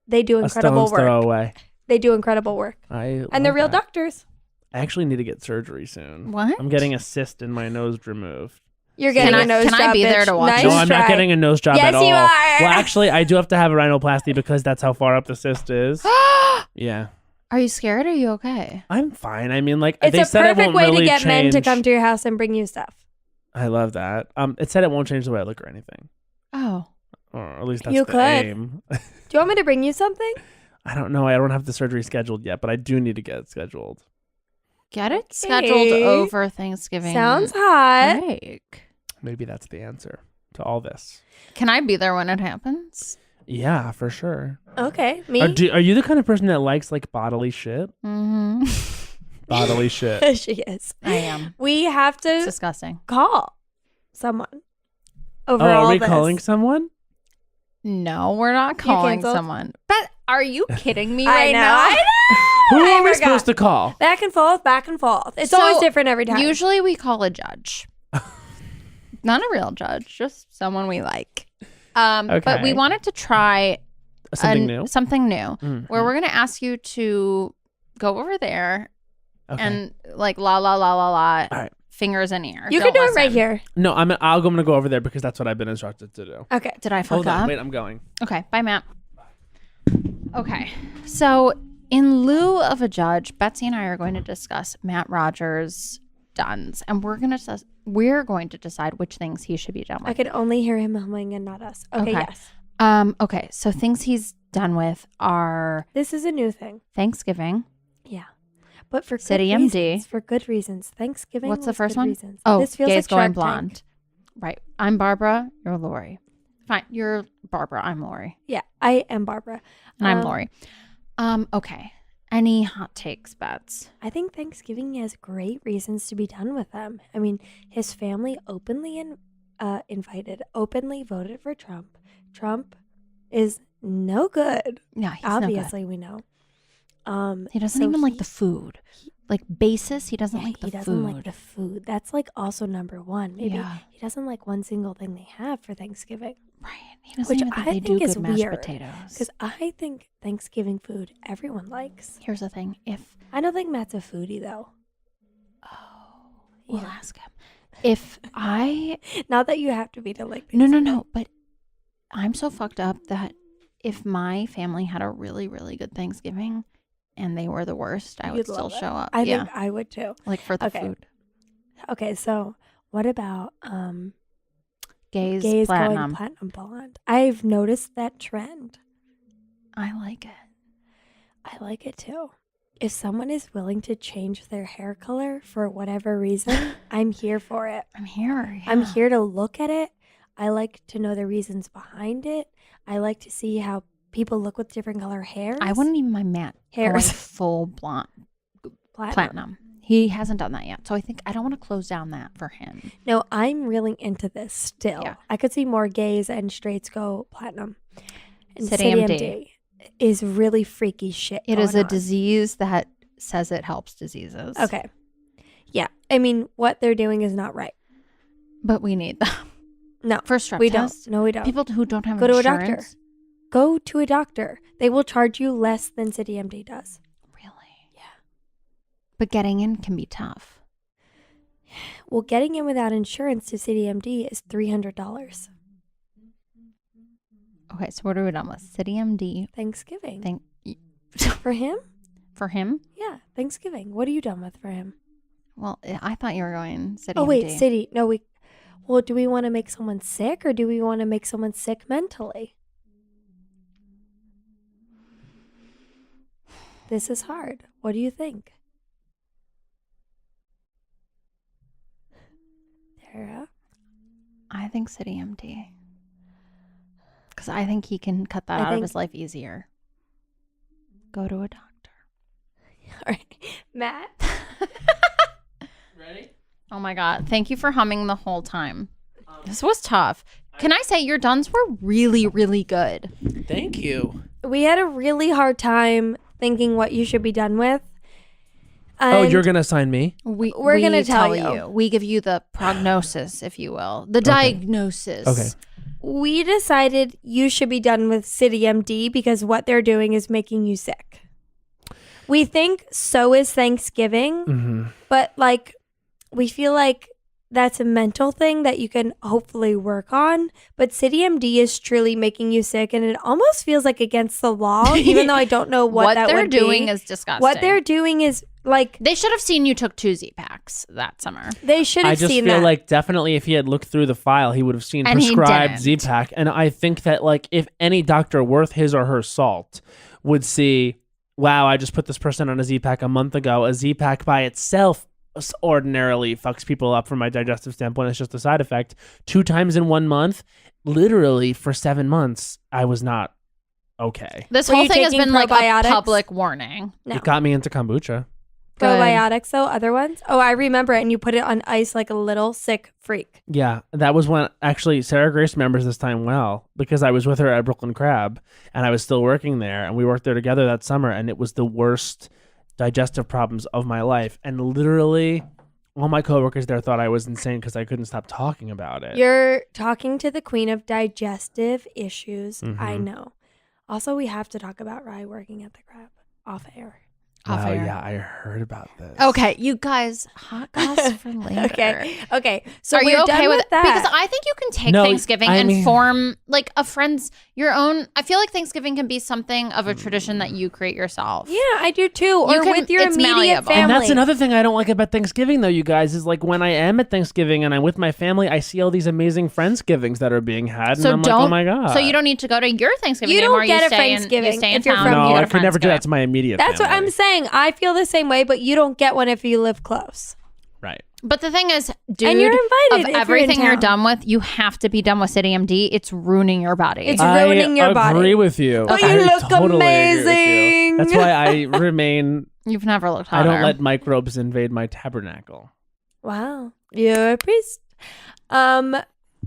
S3: they do
S4: a
S3: incredible
S4: stone's throw
S3: work.
S4: away.
S3: They do incredible work.
S4: And
S3: And they're real doctors.
S4: I actually need to get surgery soon.
S2: What?
S4: I'm getting a cyst in my nose removed.
S3: You're getting
S2: Can
S3: a nose
S2: I
S3: job,
S2: be there
S3: bitch.
S2: to watch
S3: Nice
S2: it?
S4: No, I'm not
S3: try.
S4: getting a nose job
S3: Yes,
S4: at all.
S3: you are.
S4: Well, actually, I do have to have a rhinoplasty because that's how far up the cyst is. Yeah.
S2: Are you scared? Or are you okay?
S4: I'm fine. I mean, like,
S3: It's
S4: they
S3: a
S4: said it
S3: perfect
S4: won't
S3: way
S4: really
S3: to get men to
S4: change-
S3: come to your house and bring you stuff.
S4: I love that. It said it won't change the way I look or anything.
S2: Oh.
S4: Or at least that's
S3: You
S4: the
S3: could.
S4: aim.
S3: Do you want me to bring you something?
S4: I don't know. I don't have the surgery scheduled yet, but I do need to get it scheduled.
S2: Get it scheduled
S3: Okay.
S2: over Thanksgiving.
S3: Sounds hot.
S2: break.
S4: Maybe that's the answer to all this.
S2: Can I be there when it happens?
S4: Yeah, for sure.
S3: Okay, me.
S4: Are you the kind of person that likes like bodily shit?
S2: Mm-hmm.
S4: Bodily shit.
S3: She is.
S2: I am.
S3: We have
S2: It's
S3: to
S2: disgusting.
S3: call someone over
S4: Oh,
S3: all
S4: are we
S3: this.
S4: calling someone?
S2: No, we're not calling
S3: canceled?
S2: someone. But are you kidding me
S3: I
S2: right
S3: know.
S2: now?
S3: I know.
S4: Who
S3: I
S4: are we
S3: forgot.
S4: supposed to call?
S3: Back and forth, back and forth. It's
S2: So,
S3: always different every time.
S2: Usually we call a judge. Not a real judge, just someone we like. But we
S4: Okay.
S2: wanted to try
S4: Something new?
S2: something new
S4: Mm,
S2: where we're going to ask you to go over there
S4: Okay.
S2: and like la la la la la,
S4: All right.
S2: fingers in ear.
S3: you
S2: Don't
S3: can do it right
S2: listen.
S3: here.
S4: No, I'm gonna go over there because that's what I've been instructed to do.
S3: Okay.
S2: Did I fuck
S4: Hold on,
S2: up?
S4: wait, I'm going.
S2: Okay, bye, Matt. Okay, so in lieu of a judge, Betsy and I are going to discuss Matt Rogers' duns, and we're going to decide which things he should be done
S3: I
S2: with.
S3: could only hear him humming and not us. Okay,
S2: Okay.
S3: yes.
S2: Okay, so things he's done with are
S3: This is a new thing.
S2: Thanksgiving.
S3: Yeah. But for
S2: City
S3: good
S2: MD.
S3: reasons. For good reasons. Thanksgiving.
S2: What's the
S3: was
S2: first
S3: good
S2: one?
S3: Reasons.
S2: Oh,
S3: this feels
S2: gays
S3: like
S2: going
S3: Shark
S2: blonde.
S3: Tank.
S2: Right. I'm Barbara. You're Lori. Fine. You're Barbara. I'm Lori.
S3: Yeah, I am Barbara.
S2: And I'm Lori. Okay. Any hot takes, Bets?
S3: I think Thanksgiving has great reasons to be done with them. I mean, his family openly openly voted for Trump. Trump is no good.
S2: Yeah, he's no good.
S3: Obviously, we know.
S2: He doesn't
S3: so
S2: even like the food. Like basis, he doesn't like the
S3: he
S2: food.
S3: doesn't like the food. That's like also number one. Maybe
S2: Yeah.
S3: he doesn't like one single thing they have for Thanksgiving.
S2: Right. He doesn't
S3: Which
S2: even think
S3: I
S2: they
S3: think
S2: do
S3: is
S2: good mashed
S3: weird,
S2: potatoes.
S3: Because I think Thanksgiving food everyone likes.
S2: Here's the thing. If
S3: I don't think Matt's a foodie though.
S2: we'll
S3: Yeah.
S2: ask him. If I
S3: Not that you have to be to like.
S2: no, but I'm so fucked up that if my family had a really, really good Thanksgiving and they were the worst, I would
S3: You'd
S2: still
S3: love it.
S2: show up.
S3: I
S2: yeah.
S3: think I would too.
S2: Like for the
S3: Okay.
S2: food.
S3: Okay, so what about
S2: Gays,
S3: gays
S2: platinum.
S3: going platinum blonde? I've noticed that trend.
S2: I like it.
S3: I like it too. If someone is willing to change their hair color for whatever reason, I'm here for it.
S2: I'm here.
S3: I'm
S2: yeah.
S3: here to look at it. I like to know the reasons behind it. I like to see how people look with different color hairs.
S2: I wouldn't even mind Matt going
S3: Hairs.
S2: full blonde platinum. He hasn't done that yet. So I don't want to close down that for him.
S3: No, I'm really into this still.
S2: Yeah.
S3: I could see more gays and straights go platinum. And
S2: City
S3: City
S2: MD.
S3: MD is really freaky shit.
S2: It is a
S3: going on.
S2: disease that says it helps diseases.
S3: Okay. Yeah. I mean, what they're doing is not right.
S2: But we need them.
S3: No.
S2: For strep
S3: We
S2: tests.
S3: don't. No, we don't.
S2: People who don't have
S3: Go to a
S2: insurance.
S3: doctor. Go to a doctor. They will charge you less than City MD does.
S2: Really?
S3: Yeah.
S2: But getting in can be tough.
S3: Well, getting in without insurance to City MD is $300.
S2: Okay, so what are we done with? City MD.
S3: Thanksgiving. For him?
S2: For him?
S3: Yeah, Thanksgiving. What are you done with for him?
S2: Well, I thought you were going City
S3: Oh, wait,
S2: MD.
S3: City. No, well, do we want to make someone sick or do we want to make someone sick mentally? This is hard. What do you think? Tara?
S2: I think City MD. Because I think he can cut that out of his life easier. Go to a doctor.
S3: All right. Matt?
S4: Ready?
S2: Oh my God. Thank you for humming the whole time. This was tough. Can I say your duns were really, really good?
S4: Thank you.
S3: We had a really hard time thinking what you should be done with.
S4: Oh,
S3: And
S4: you're going to sign me?
S3: We're gonna tell you.
S2: We give you the prognosis, if you will. The diagnosis.
S4: Okay.
S3: We decided you should be done with City MD because what they're doing is making you sick. We think so is Thanksgiving,
S4: Mm-hmm.
S3: but like we feel like that's a mental thing that you can hopefully work on. But City MD is truly making you sick, and it almost feels like against the law, even though I don't know what that
S2: they're
S3: would
S2: doing
S3: be.
S2: is disgusting.
S3: What they're doing is like
S2: They should have seen you took 2 Z-Packs that summer.
S3: they should
S4: I
S3: have
S4: just
S3: seen
S4: feel
S3: that.
S4: like definitely if he had looked through the file, he would have seen
S2: And he
S4: prescribed
S2: didn't.
S4: Z-Pack. And I think that like if any doctor worth his or her salt would see, wow, I just put this person on a Z-Pack a month ago. A Z-Pack by itself ordinarily fucks people up from my digestive standpoint. It's just a side effect. 2 times in 1 month, literally for 7 months, I was not okay.
S2: This
S3: Were
S2: whole
S3: you
S2: thing has
S3: taking
S2: been like a
S3: probiotics?
S2: public warning.
S3: No.
S4: It got me into kombucha.
S2: Good.
S3: Probiotics though, other ones. Oh, I remember it, and you put it on ice like a little sick freak.
S4: Yeah, that was when actually Sarah Grace remembers this time well because I was with her at Brooklyn Crab and I was still working there and we worked there together that summer and it was the worst digestive problems of my life. And literally all my coworkers there thought I was insane because I couldn't stop talking about it.
S3: You're talking to the queen of digestive issues.
S4: Mhm.
S3: I know. Also, we have to talk about Rye working at the Crab off air.
S2: Off
S4: Oh
S2: air.
S4: yeah, I heard about this.
S2: Okay, you guys, hot goss for later.
S3: Okay. So
S2: are
S3: we're
S2: you okay
S3: done
S2: with
S3: with that?
S2: Because I think you can take
S4: No,
S2: Thanksgiving
S4: I
S2: and
S4: mean-
S2: form like a friend's, your own. I feel like Thanksgiving can be something of a tradition that you create yourself.
S3: yeah, I do too. Or
S2: You can-
S3: with your
S2: it's
S3: immediate
S2: malleable.
S3: family.
S4: And that's another thing I don't like about Thanksgiving, though, you guys, is like when I am at Thanksgiving and I'm with my family, I see all these amazing Friendsgivings that are being had,
S2: So
S4: and I'm
S2: don't.
S4: like, oh my god.
S2: So you don't need to go to your Thanksgiving
S3: You don't
S2: anymore.
S3: get
S2: you
S3: a
S2: stay
S3: Thanksgiving
S2: you stay in
S3: if you're
S2: town.
S3: from
S2: you
S4: No,
S2: get
S4: I
S2: a
S4: could never do
S2: Friendsgiving.
S4: that to my immediate
S3: That's what
S4: family.
S3: I'm saying. I feel the same way, but you don't get one if you live close.
S4: Right.
S2: But the thing is, dude,
S3: And you're invited
S2: of
S3: if you're in
S2: everything you're
S3: town.
S2: done with, you have to be done with City MD. It's ruining your body.
S3: It's ruining your body.
S4: I agree with you.
S3: But
S4: I
S3: you look
S4: totally agree with you.
S3: amazing.
S4: That's why I remain.
S2: You've never looked
S4: I
S2: hotter.
S4: don't let microbes invade my tabernacle.
S3: Wow. You're a priest.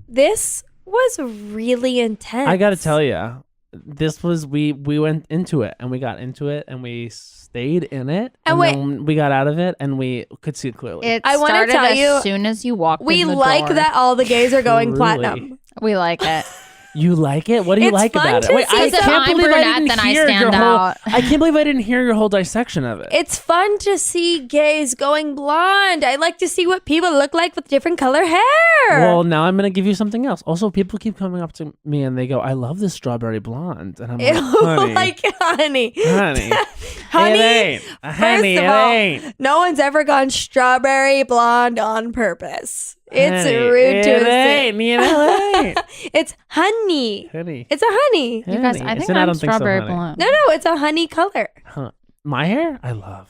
S3: This was really intense.
S4: I got to tell you, this was we went into it and we got into it and we stayed in it
S3: And wait-
S4: then we got out of it and we could see it clearly.
S2: It
S3: I wanna
S2: started
S3: tell
S2: as
S3: you,
S2: soon as you walked
S3: We
S2: in the
S3: like
S2: door.
S3: that all the gays are going
S4: Truly.
S3: platinum.
S2: We like it.
S4: You like it? What do you
S3: It's
S4: like
S3: fun
S4: about it?
S3: to
S4: Wait,
S3: see
S4: I
S3: some-
S4: can't
S2: I'm
S4: believe I
S2: brunette,
S4: didn't
S2: then I
S4: hear your
S2: stand
S4: whole.
S2: out.
S4: I can't believe I didn't hear your whole dissection of it.
S3: It's fun to see gays going blonde. I like to see what people look like with different color hair.
S4: Well, now I'm going to give you something else. Also, people keep coming up to me and they go, I love this strawberry blonde. And I'm like,
S3: Ew,
S4: honey,
S3: like honey.
S4: honey,
S3: Honey,
S4: it ain't. Honey,
S3: first
S4: it
S3: of all,
S4: ain't.
S3: no one's ever gone strawberry blonde on purpose. It's
S4: Honey,
S3: rude to
S4: it
S3: say.
S4: ain't. You know, it ain't.
S3: It's honey.
S4: Honey.
S3: It's a honey.
S2: You guys,
S4: Honey.
S2: I think
S4: It's- I
S2: I'm
S4: don't think so,
S2: strawberry
S4: honey.
S2: blonde.
S3: No, it's a honey color.
S4: Huh. My hair, I love.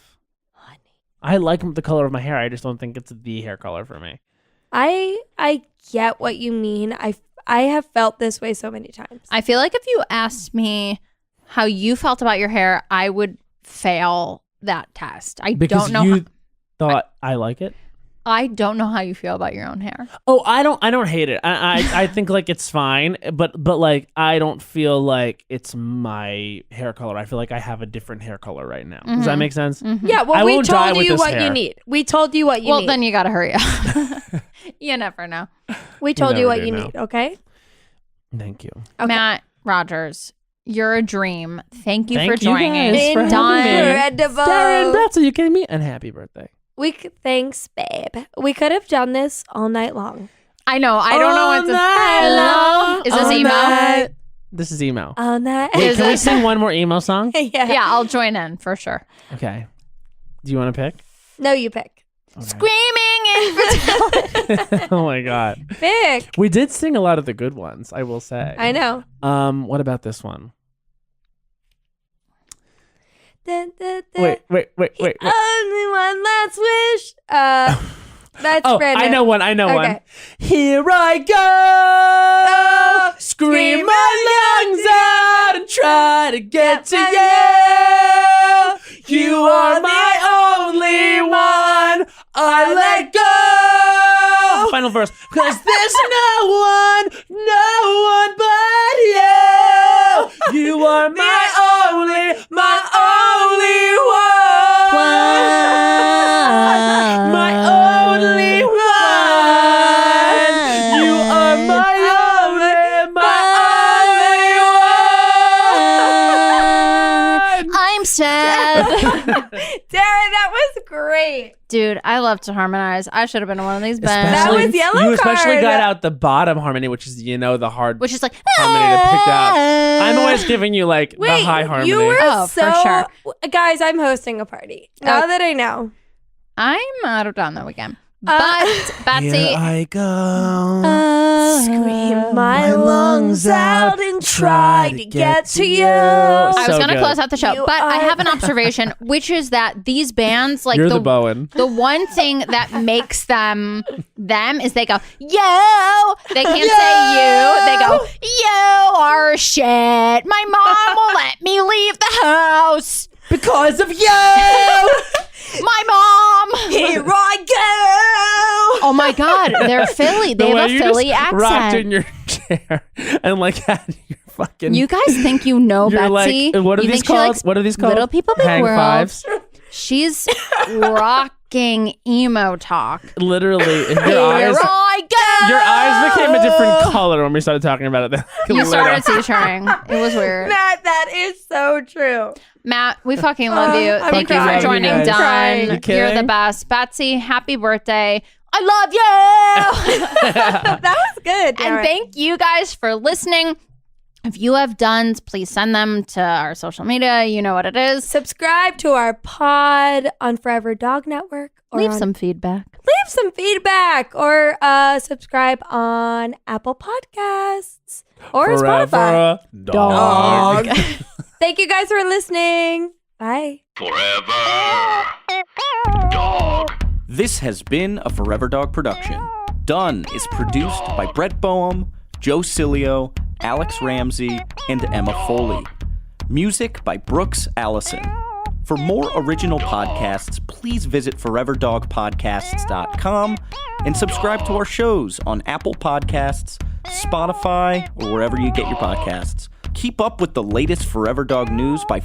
S3: Honey.
S4: I like the color of my hair. I just don't think it's the hair color for me.
S3: I get what you mean. I have felt this way so many times.
S2: I feel like if you asked me how you felt about your hair, I would fail that test.
S4: Because
S2: don't know.
S4: you thought I like it.
S2: I don't know how you feel about your own hair.
S4: Oh, I don't hate it. I think like it's fine, but like I don't feel like it's my hair color. I feel like I have a different hair color right now. Does that make sense?
S3: Yeah, well,
S4: I
S3: we
S4: won't dye
S3: told
S4: with
S3: you
S4: this
S3: what
S4: hair.
S3: you need. We told you what you need.
S2: Well, then you gotta hurry up. You never know.
S3: We told you
S4: never
S3: what
S4: do
S3: you
S4: know.
S3: need, okay?
S4: Thank you.
S3: Okay.
S2: Matt Rogers, you're a dream. Thank you
S4: Thank
S2: for
S4: you
S2: joining.
S4: guys for having me.
S3: Incredible.
S4: Darren, that's what you gave me, and happy birthday.
S3: Thanks, babe. We could have done this all night long.
S2: I know. I don't know what to.
S3: Hello.
S2: Is this
S3: All
S2: emo?
S3: night.
S4: This is emo.
S3: All night.
S4: Wait, can we sing one more emo song?
S3: Yeah.
S2: Yeah, I'll join in for sure.
S4: Okay. Do you want to pick?
S3: No, you pick.
S4: Okay.
S2: Screaming infertility.
S4: Oh my god.
S3: Pick.
S4: We did sing a lot of the good ones, I will say.
S3: I know.
S4: What about this one?
S3: Dun, dun, dun.
S4: Wait.
S3: Only one last wish. That's
S4: Oh,
S3: Brandon.
S4: I know one.
S3: Okay.
S4: one. Here I go. Scream my lungs out and try to get to you. You are my only one. I let go. Final verse. Because there's no one but you. You are my only one. My only one. You are my only one.
S2: I'm sad.
S3: Darren, that was great.
S2: Dude, I love to harmonize. I should have been in one of these bands.
S3: That was yellow
S4: You especially
S3: card.
S4: got out the bottom harmony, which is, the hard
S2: Which is like
S4: harmony to pick up. I'm always giving you like
S3: Wait,
S4: the high harmony.
S3: you were
S2: Oh, for
S3: so...
S2: sure.
S3: Guys, I'm hosting a party. Now that I know.
S2: I'm out of town that weekend. But Betsy,
S4: Here I go.
S3: Scream my lungs out and try to get to you.
S2: I was
S4: So
S2: going to
S4: good.
S2: close out the show,
S3: You
S2: but I
S3: are-
S2: have an observation, which is that these bands, like
S4: You're the Bowen.
S2: the one thing that makes them is they go, yo. They can't say you. They go, you are shit. My mom will let me leave the house.
S4: Because of you.
S2: My mom.
S3: Here I go.
S2: Oh my God, they're Philly. They
S4: The way
S2: have a
S4: you
S2: Philly
S4: just rocked
S2: accent.
S4: in your chair and like had your fucking.
S2: You guys think you know
S4: You're
S2: Betsy?
S4: like, what are
S2: You
S4: these
S2: think she
S4: called?
S2: likes
S4: What are these called?
S2: Little People Big
S4: Hang
S2: World.
S4: fives.
S2: She's rocking emo talk.
S4: Literally, and
S2: Here I go.
S4: your eyes became a different color when we started talking about it.
S2: You started featuring. It was weird.
S3: Matt, that is so true.
S2: Matt, we fucking love you.
S3: I'm
S2: Thank you
S3: crying.
S2: for joining
S4: You guys.
S3: Crying.
S2: Done.
S4: You
S2: You're the
S4: kidding?
S2: best. Betsy, happy birthday. I love you.
S3: That was good.
S2: And
S3: Darren.
S2: thank you guys for listening. If you have Duns, please send them to our social media. You know what it is.
S3: Subscribe to our pod on Forever Dog Network. Or
S2: Leave
S3: on-
S2: some feedback.
S3: leave some feedback or subscribe on Apple Podcasts or Spotify.
S4: Forever dog.
S3: Thank you guys for listening. Bye.
S1: Forever Dog.
S5: This has been a Forever Dog production. Done is produced by Brett Boehm, Joe Cilio, Alex Ramsey, and Emma Foley. Music by Brooks Allison. For more original podcasts, please visit foreverdogpodcasts.com and subscribe to our shows on Apple Podcasts, Spotify, or wherever you get your podcasts. Keep up with the latest Forever Dog news by